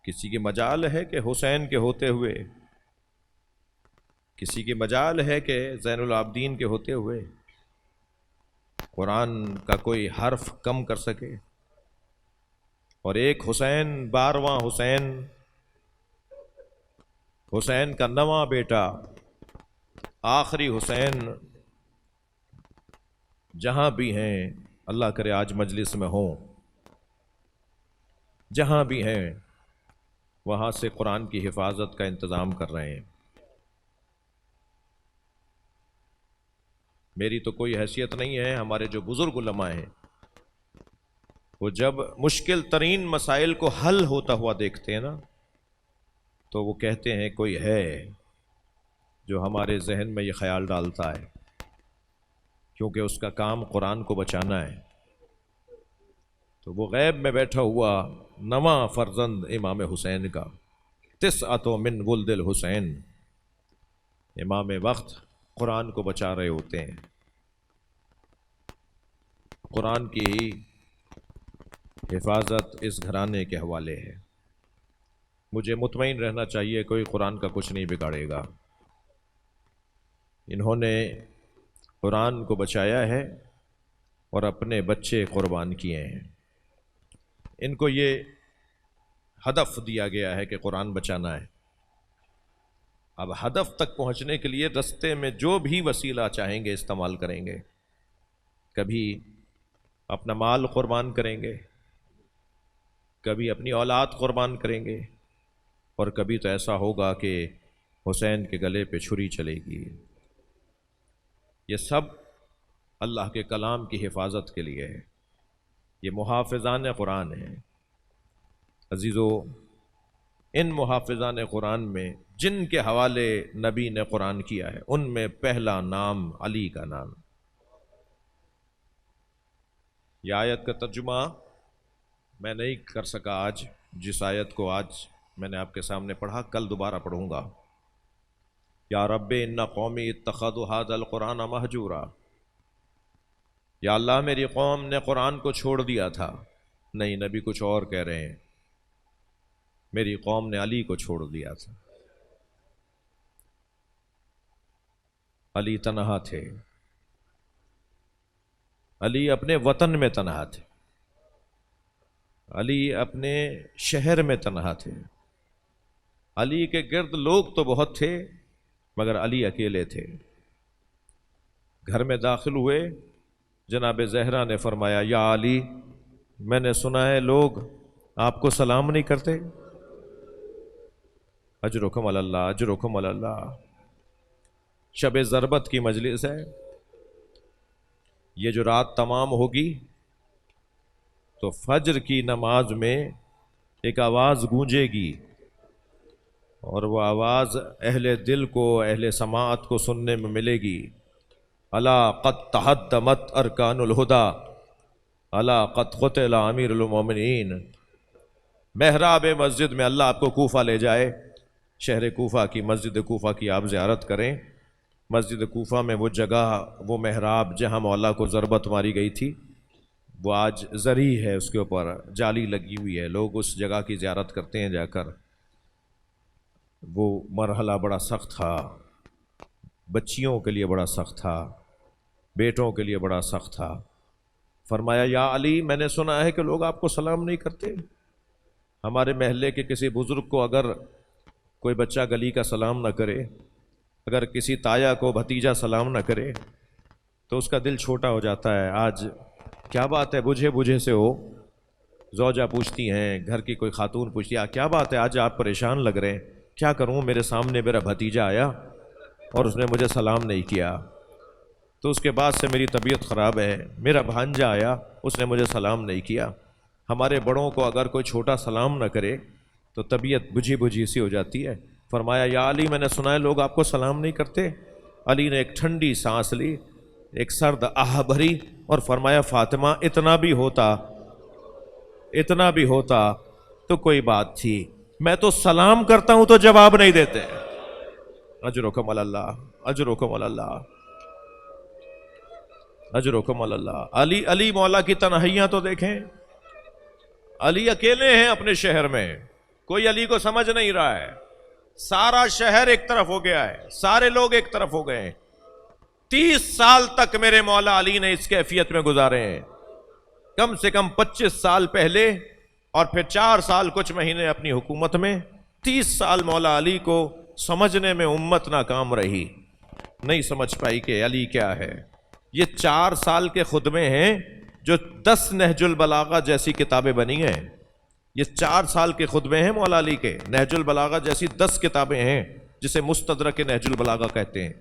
کسی کی مجال ہے کہ حسین کے ہوتے ہوئے، کسی کی مجال ہے کہ زین العابدین کے ہوتے ہوئے قرآن کا کوئی حرف کم کر سکے. اور ایک حسین، 12واں حسین، حسین کا 9واں بیٹا، آخری حسین، جہاں بھی ہیں اللہ کرے آج مجلس میں ہوں، جہاں بھی ہیں وہاں سے قرآن کی حفاظت کا انتظام کر رہے ہیں. میری تو کوئی حیثیت نہیں ہے. ہمارے جو بزرگ علماء ہیں وہ جب مشکل ترین مسائل کو حل ہوتا ہوا دیکھتے ہیں نا تو وہ کہتے ہیں کوئی ہے جو ہمارے ذہن میں یہ خیال ڈالتا ہے، کیونکہ اس کا کام قرآن کو بچانا ہے. تو وہ غیب میں بیٹھا ہوا 9واں فرزند امام حسین کا، 9 من ولد الحسین، امام وقت قرآن کو بچا رہے ہوتے ہیں. قرآن کی ہی حفاظت اس گھرانے کے حوالے ہے. مجھے مطمئن رہنا چاہیے کوئی قرآن کا کچھ نہیں بگاڑے گا. انہوں نے قرآن کو بچایا ہے اور اپنے بچے قربان کیے ہیں. ان کو یہ ہدف دیا گیا ہے کہ قرآن بچانا ہے. اب ہدف تک پہنچنے کے لیے رستے میں جو بھی وسیلہ چاہیں گے استعمال کریں گے. کبھی اپنا مال قربان کریں گے، کبھی اپنی اولاد قربان کریں گے، اور کبھی تو ایسا ہوگا کہ حسین کے گلے پہ چھری چلے گی. یہ سب اللہ کے کلام کی حفاظت کے لیے ہے. یہ محافظان قرآن ہیں. عزیزو، ان محافظان قرآن میں جن کے حوالے نبی نے قرآن کیا ہے ان میں پہلا نام علی کا نام. یہ آیت کا ترجمہ میں نہیں کر سکا آج. جس آیت کو آج میں نے آپ کے سامنے پڑھا کل دوبارہ پڑھوں گا. یا رب ان قومی اتخذوا ھذا القرآن مہجورا. یا اللہ میری قوم نے قرآن کو چھوڑ دیا تھا. نہیں، نبی کچھ اور کہہ رہے ہیں. میری قوم نے علی کو چھوڑ دیا تھا. علی تنہا تھے. علی اپنے وطن میں تنہا تھے. علی اپنے شہر میں تنہا تھے. علی کے گرد لوگ تو بہت تھے مگر علی اکیلے تھے. گھر میں داخل ہوئے، جناب زہرا نے فرمایا یا علی، میں نے سنا ہے لوگ آپ کو سلام نہیں کرتے. اجرکم علی اللہ، اجرکم علی اللہ. شب ضربت کی مجلس ہے. یہ جو رات تمام ہوگی تو فجر کی نماز میں ایک آواز گونجے گی، اور وہ آواز اہل دل کو، اہل سماعت کو سننے میں ملے گی۔ الا قد تہدمت ارکان الہدی، الا قد قتل امیر المومنین۔ محراب مسجد میں اللہ آپ کو کوفہ لے جائے، شہر کوفہ کی، مسجد کوفہ کی آپ زیارت کریں۔ مسجد کوفہ میں وہ جگہ، وہ محراب جہاں مولا کو ضربت ماری گئی تھی، وہ آج زرعی ہے، اس کے اوپر جالی لگی ہوئی ہے، لوگ اس جگہ کی زیارت کرتے ہیں جا کر۔ وہ مرحلہ بڑا سخت تھا، بچیوں کے لیے بڑا سخت تھا، بیٹوں کے لیے بڑا سخت تھا۔ فرمایا یا علی، میں نے سنا ہے کہ لوگ آپ کو سلام نہیں کرتے۔ ہمارے محلے کے کسی بزرگ کو اگر کوئی بچہ گلی کا سلام نہ کرے، اگر کسی تایا کو بھتیجا سلام نہ کرے تو اس کا دل چھوٹا ہو جاتا ہے۔ آج کیا بات ہے، بجھے بجھے سے ہو، زوجہ پوچھتی ہیں، گھر کی کوئی خاتون پوچھتی ہے کیا بات ہے آج آپ پریشان لگ رہے ہیں؟ کیا کروں، میرے سامنے میرا بھتیجا آیا اور اس نے مجھے سلام نہیں کیا، تو اس کے بعد سے میری طبیعت خراب ہے۔ میرا بھانجا آیا، اس نے مجھے سلام نہیں کیا۔ ہمارے بڑوں کو اگر کوئی چھوٹا سلام نہ کرے تو طبیعت بجھی بجھی سی ہو جاتی ہے۔ فرمایا یا علی، میں نے سنا ہے لوگ آپ کو سلام نہیں کرتے۔ علی نے ایک ٹھنڈی سانس لی، ایک سرد آہ بھری، اور فرمایا فاطمہ، اتنا بھی ہوتا تو کوئی بات تھی، میں تو سلام کرتا ہوں تو جواب نہیں دیتے۔ اجرکم علی اللہ، اجرکم علی اللہ، اجرکم علی اللہ۔ علی مولا کی تنہائیاں تو دیکھیں، علی اکیلے ہیں اپنے شہر میں، کوئی علی کو سمجھ نہیں رہا ہے، سارا شہر ایک طرف ہو گیا ہے، سارے لوگ ایک طرف ہو گئے ہیں۔ 30 سال تک میرے مولا علی نے اس کیفیت میں گزارے ہیں، کم سے کم 25 سال پہلے اور پھر 4 سال کچھ مہینے اپنی حکومت میں۔ 30 سال مولا علی کو سمجھنے میں امت ناکام رہی، نہیں سمجھ پائی کہ علی کیا ہے۔ یہ 4 سال کے خطبے ہیں جو 10 نہج البلاغہ جیسی کتابیں بنی ہیں۔ یہ 4 سال کے خطبے ہیں مولا علی کے، نہج البلاغہ جیسی 10 کتابیں ہیں، جسے مستدرک نہج البلاغہ کہتے ہیں۔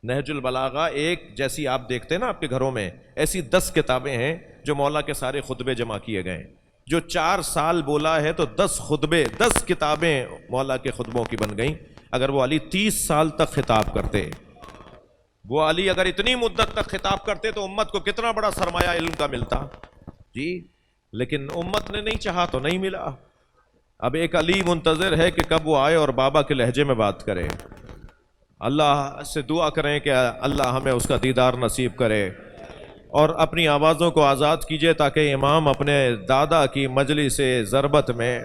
نہج البلاغہ ایک جیسی آپ دیکھتے ہیں نا آپ کے گھروں میں، ایسی 10 کتابیں ہیں جو مولا کے سارے خطبے جمع کیے گئے ہیں۔ جو 4 سال بولا ہے تو 10 خطبے، 10 کتابیں مولا کے خطبوں کی بن گئیں۔ اگر وہ علی 30 سال تک خطاب کرتے، وہ علی اگر اتنی مدت تک خطاب کرتے تو امت کو کتنا بڑا سرمایہ علم کا ملتا جی، لیکن امت نے نہیں چاہا تو نہیں ملا۔ اب ایک علی منتظر ہے کہ کب وہ آئے اور بابا کے لہجے میں بات کرے۔ اللہ سے دعا کریں کہ اللہ ہمیں اس کا دیدار نصیب کرے، اور اپنی آوازوں کو آزاد کیجئے تاکہ امام اپنے دادا کی مجلس ضربت میں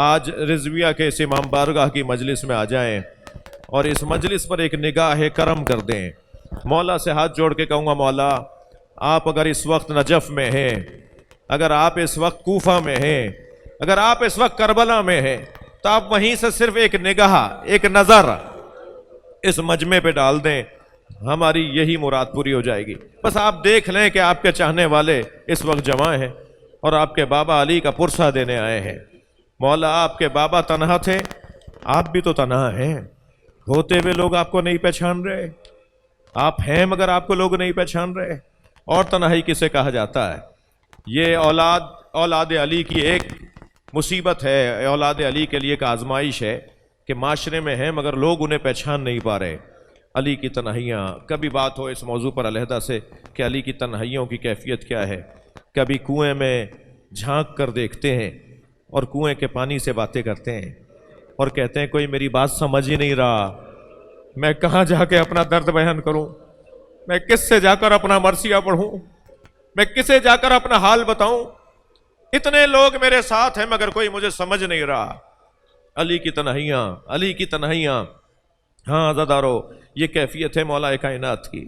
آج رضویہ کے اس امام بارگاہ کی مجلس میں آ جائیں اور اس مجلس پر ایک نگاہ کرم کر دیں۔ مولا سے ہاتھ جوڑ کے کہوں گا، مولا آپ اگر اس وقت نجف میں ہیں، اگر آپ اس وقت کوفہ میں ہیں، اگر آپ اس وقت کربلا میں ہیں، تو آپ وہیں سے صرف ایک نگاہ، ایک نظر اس مجمع پہ ڈال دیں، ہماری یہی مراد پوری ہو جائے گی۔ بس آپ دیکھ لیں کہ آپ کے چاہنے والے اس وقت جمع ہیں اور آپ کے بابا علی کا پرسہ دینے آئے ہیں۔ مولا آپ کے بابا تنہا تھے، آپ بھی تو تنہا ہیں، ہوتے ہوئے لوگ آپ کو نہیں پہچان رہے، آپ ہیں مگر آپ کو لوگ نہیں پہچان رہے۔ اور تنہائی کسے کہا جاتا ہے؟ یہ اولاد علی کی ایک مصیبت ہے، اولاد علی کے لیے ایک آزمائش ہے کہ معاشرے میں ہیں مگر لوگ انہیں پہچان نہیں پا رہے۔ علی کی تنہائیاں، کبھی بات ہو اس موضوع پر علیحدہ سے کہ علی کی تنہائیوں کی کیفیت کیا ہے۔ کبھی کنویں میں جھانک کر دیکھتے ہیں اور کنویں کے پانی سے باتیں کرتے ہیں اور کہتے ہیں کوئی میری بات سمجھ ہی نہیں رہا، میں کہاں جا کے اپنا درد بیان کروں، میں کس سے جا کر اپنا مرثیہ پڑھوں، میں کسے جا کر اپنا حال بتاؤں، اتنے لوگ میرے ساتھ ہیں مگر کوئی مجھے سمجھ نہیں رہا۔ علی کی تنہائیاں، علی کی تنہائیاں۔ ہاں عزادارو، یہ کیفیت ہے مولا کائنات کی،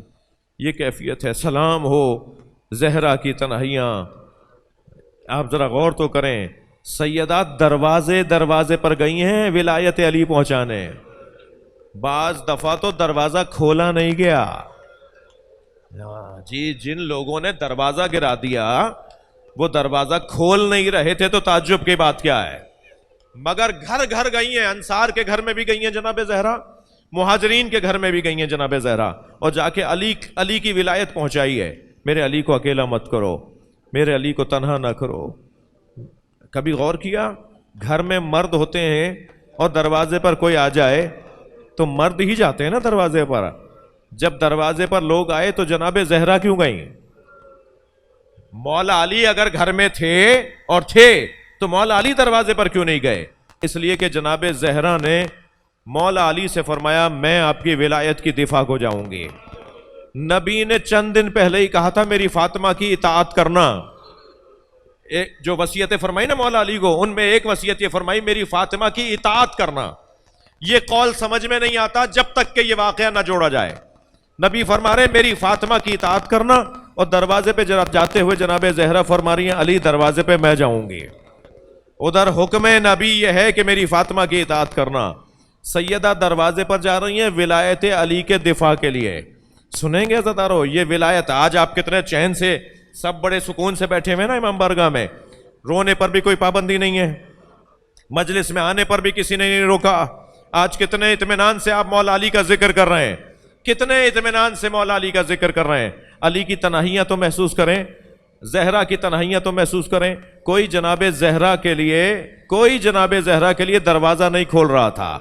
یہ کیفیت ہے۔ سلام ہو زہرا کی تنہائیاں۔ آپ ذرا غور تو کریں، سیدات دروازے دروازے پر گئی ہیں ولایت علی پہنچانے، بعض دفعہ تو دروازہ کھولا نہیں گیا جی۔ جن لوگوں نے دروازہ گرا دیا وہ دروازہ کھول نہیں رہے تھے تو تعجب کی بات کیا ہے، مگر گھر گھر گئی ہیں۔ انصار کے گھر میں بھی گئی ہیں جناب زہرا، مہاجرین کے گھر میں بھی گئی ہیں جناب زہرا، اور جا کے علی کی ولایت پہنچائی ہے۔ میرے علی کو اکیلا مت کرو، میرے علی کو تنہا نہ کرو. کبھی غور کیا گھر میں مرد ہوتے ہیں اور دروازے پر کوئی آ جائے تو مرد ہی جاتے ہیں نا دروازے پر. جب دروازے پر لوگ آئے تو جناب زہرا کیوں گئیں؟ مولا علی اگر گھر میں تھے اور تھے تو مولا علی دروازے پر کیوں نہیں گئے؟ اس لیے کہ جناب زہرا نے مولا علی سے فرمایا میں آپ کی ولایت کی دفاع کو جاؤں گی. نبی نے چند دن پہلے ہی کہا تھا میری فاطمہ کی اطاعت کرنا. جو وصیتیں فرمائی نا مولا علی کو، ان میں ایک وصیت یہ فرمائی میری فاطمہ کی اطاعت کرنا. یہ قول سمجھ میں نہیں آتا جب تک کہ یہ واقعہ نہ جوڑا جائے. نبی فرما رہے میری فاطمہ کی اطاعت کرنا، اور دروازے پہ جاتے ہوئے جناب زہرا فرما رہی ہیں علی دروازے پہ میں جاؤں گی. ادھر حکم نبی یہ ہے کہ میری فاطمہ کی اطاعت کرنا. سیدہ دروازے پر جا رہی ہیں ولایت علی کے دفاع کے لیے. سنیں گے عزتدارو یہ ولایت. آج آپ کتنے چین سے سب بڑے سکون سے بیٹھے ہوئے نا امام بارگاہ میں، رونے پر بھی کوئی پابندی نہیں ہے، مجلس میں آنے پر بھی کسی نے نہیں روکا. آج کتنے اطمینان سے آپ مولا علی کا ذکر کر رہے ہیں، کتنے اطمینان سے مولا علی کا ذکر کر رہے ہیں. علی کی تنہائیاں تو محسوس کریں، زہرا کی تنہائیاں تو محسوس کریں. کوئی جناب زہرا کے لیے دروازہ نہیں کھول رہا تھا.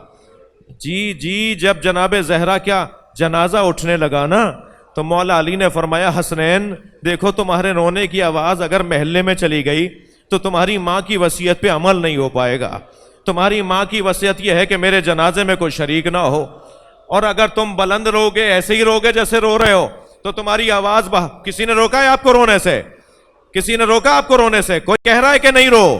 جی جب جناب زہرا کیا جنازہ اٹھنے لگا نا تو مولا علی نے فرمایا حسنین دیکھو تمہارے رونے کی آواز اگر محلے میں چلی گئی تو تمہاری ماں کی وصیت پہ عمل نہیں ہو پائے گا. تمہاری ماں کی وصیت یہ ہے کہ میرے جنازے میں کوئی شریک نہ ہو، اور اگر تم بلند روگے ایسے ہی روگے جیسے رو رہے ہو تو تمہاری آواز کسی نے روکا ہے آپ کو رونے سے؟ کسی نے روکا آپ کو رونے سے؟ کوئی کہہ رہا ہے کہ نہیں رو؟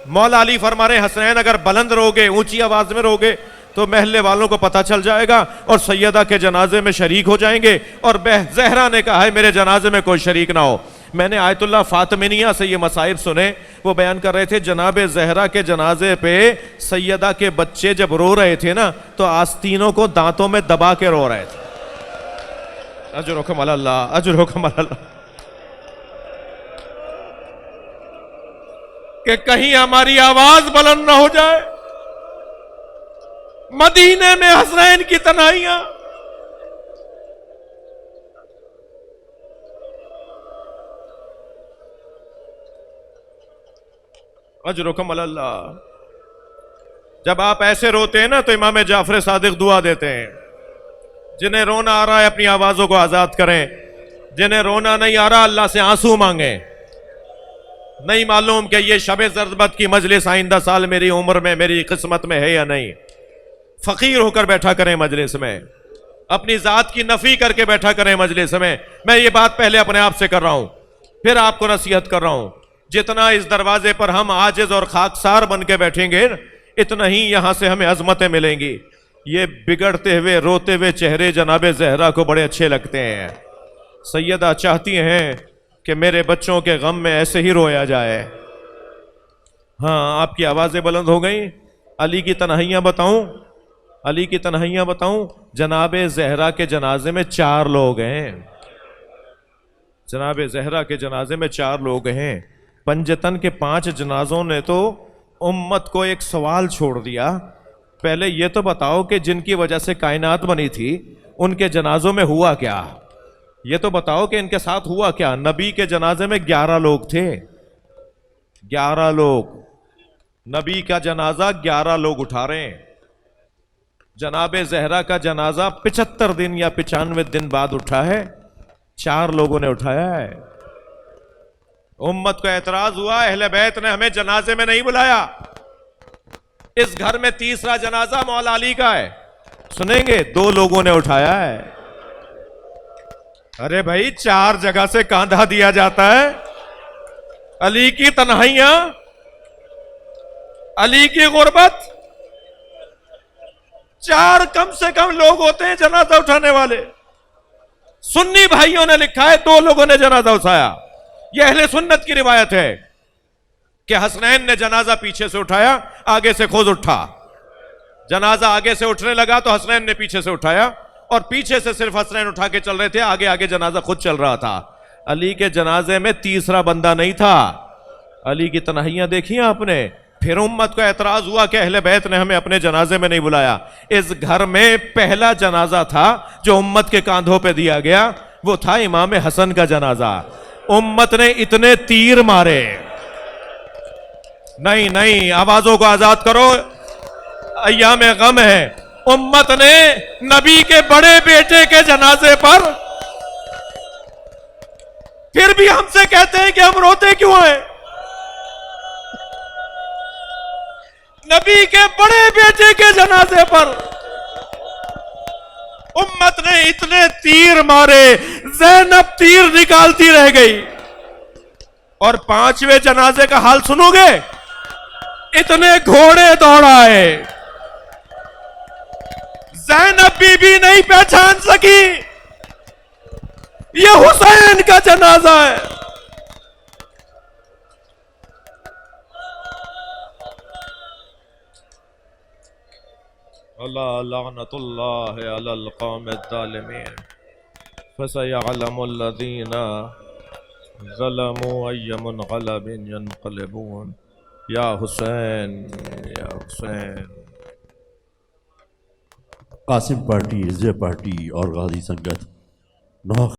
مولا علی فرما رہے حسنین اگر بلند روگے اونچی آواز میں روگے تو محلے والوں کو پتہ چل جائے گا اور سیدہ کے جنازے میں شریک ہو جائیں گے. اور زہرا نے کہا ہے میرے جنازے میں کوئی شریک نہ ہو. میں نے آیت اللہ فاطمیہ سے یہ مسائل سنے، وہ بیان کر رہے تھے جناب زہرا کے جنازے پہ سیدہ کے بچے جب رو رہے تھے نا تو آستینوں کو دانتوں میں دبا کے رو رہے تھے. اجرکم اللہ، اجرکم اللہ. کہ کہیں ہماری آواز بلند نہ ہو جائے. مدینے میں حسنین کی تنہائیاں. اجرکم اللہ. جب آپ ایسے روتے ہیں نا تو امام جعفر صادق دعا دیتے ہیں جنہیں رونا آ رہا ہے اپنی آوازوں کو آزاد کریں، جنہیں رونا نہیں آ رہا اللہ سے آنسو مانگیں. نہیں معلوم کہ یہ شب زربت کی مجلس آئندہ سال میری عمر میں میری قسمت میں ہے یا نہیں. فقیر ہو کر بیٹھا کریں مجلس میں، اپنی ذات کی نفی کر کے بیٹھا کریں مجلس میں. میں یہ بات پہلے اپنے آپ سے کر رہا ہوں، پھر آپ کو نصیحت کر رہا ہوں. جتنا اس دروازے پر ہم عاجز اور خاکسار بن کے بیٹھیں گے اتنا ہی یہاں سے ہمیں عظمتیں ملیں گی. یہ بگڑتے ہوئے روتے ہوئے چہرے جناب زہرا کو بڑے اچھے لگتے ہیں. سیدہ چاہتی ہیں کہ میرے بچوں کے غم میں ایسے ہی رویا جائے. ہاں آپ کی آوازیں بلند ہو گئیں. علی کی تنہائیاں بتاؤں، علی کی تنہائیاں بتاؤں. جناب زہرا کے جنازے میں 4 لوگ ہیں. جناب زہرا کے جنازے میں 4 لوگ ہیں. پنجتن کے 5 جنازوں نے تو امت کو ایک سوال چھوڑ دیا. پہلے یہ تو بتاؤ کہ جن کی وجہ سے کائنات بنی تھی ان کے جنازوں میں ہوا کیا؟ یہ تو بتاؤ کہ ان کے ساتھ ہوا کیا؟ نبی کے جنازے میں 11 لوگ تھے. 11 لوگ. نبی کا جنازہ 11 لوگ اٹھا رہے ہیں. جناب زہرا کا جنازہ 75 دن یا 95 دن بعد اٹھا ہے. 4 لوگوں نے اٹھایا ہے. امت کو اعتراض ہوا اہل بیت نے ہمیں جنازے میں نہیں بلایا. اس گھر میں تیسرا جنازہ مولا علی کا ہے. سنیں گے 2 لوگوں نے اٹھایا ہے. ارے بھائی 4 جگہ سے کاندھا دیا جاتا ہے. علی کی تنہائیاں، علی کی غربت. 4 کم سے کم لوگ ہوتے ہیں جنازہ اٹھانے والے. سنی بھائیوں نے لکھا ہے 2 لوگوں نے جنازہ اٹھایا. یہ اہل سنت کی روایت ہے کہ حسنین نے جنازہ پیچھے سے اٹھایا، آگے سے خود اٹھا. جنازہ آگے سے اٹھنے لگا تو حسنین نے پیچھے سے اٹھایا، اور پیچھے سے صرف حسنین اٹھا کے چل رہے تھے، آگے آگے جنازہ خود چل رہا تھا. علی کے جنازے میں تیسرا بندہ نہیں تھا. علی کی تنہائیاں دیکھیں آپ نے. پھر امت کو اعتراض ہوا کہ اہل بیت نے ہمیں اپنے جنازے میں نہیں بلایا. اس گھر میں پہلا جنازہ تھا جو امت کے کاندھوں پہ دیا گیا، وہ تھا امام حسن کا جنازہ. امت نے اتنے تیر مارے. نہیں نہیں، آوازوں کو آزاد کرو، ایام غم ہے. امت نے نبی کے بڑے بیٹے کے جنازے پر پھر بھی ہم سے کہتے ہیں کہ ہم روتے کیوں ہیں. نبی کے بڑے بیٹے کے جنازے پر امت نے اتنے تیر مارے، زینب تیر نکالتی رہ گئی. اور 5ویں جنازے کا حال سنو گے، اتنے گھوڑے دوڑائے، زینب بی بی نہیں پہچان سکی یہ حسین کا جنازہ ہے. اللہ لعنت اللہ علی القوم الظالمین فسيعلم الذين ظلموا أي منقلب ينقلبون. یا حسین یا حسین. قاسم پارٹی، رضویہ پارٹی اور غازی سنگت 9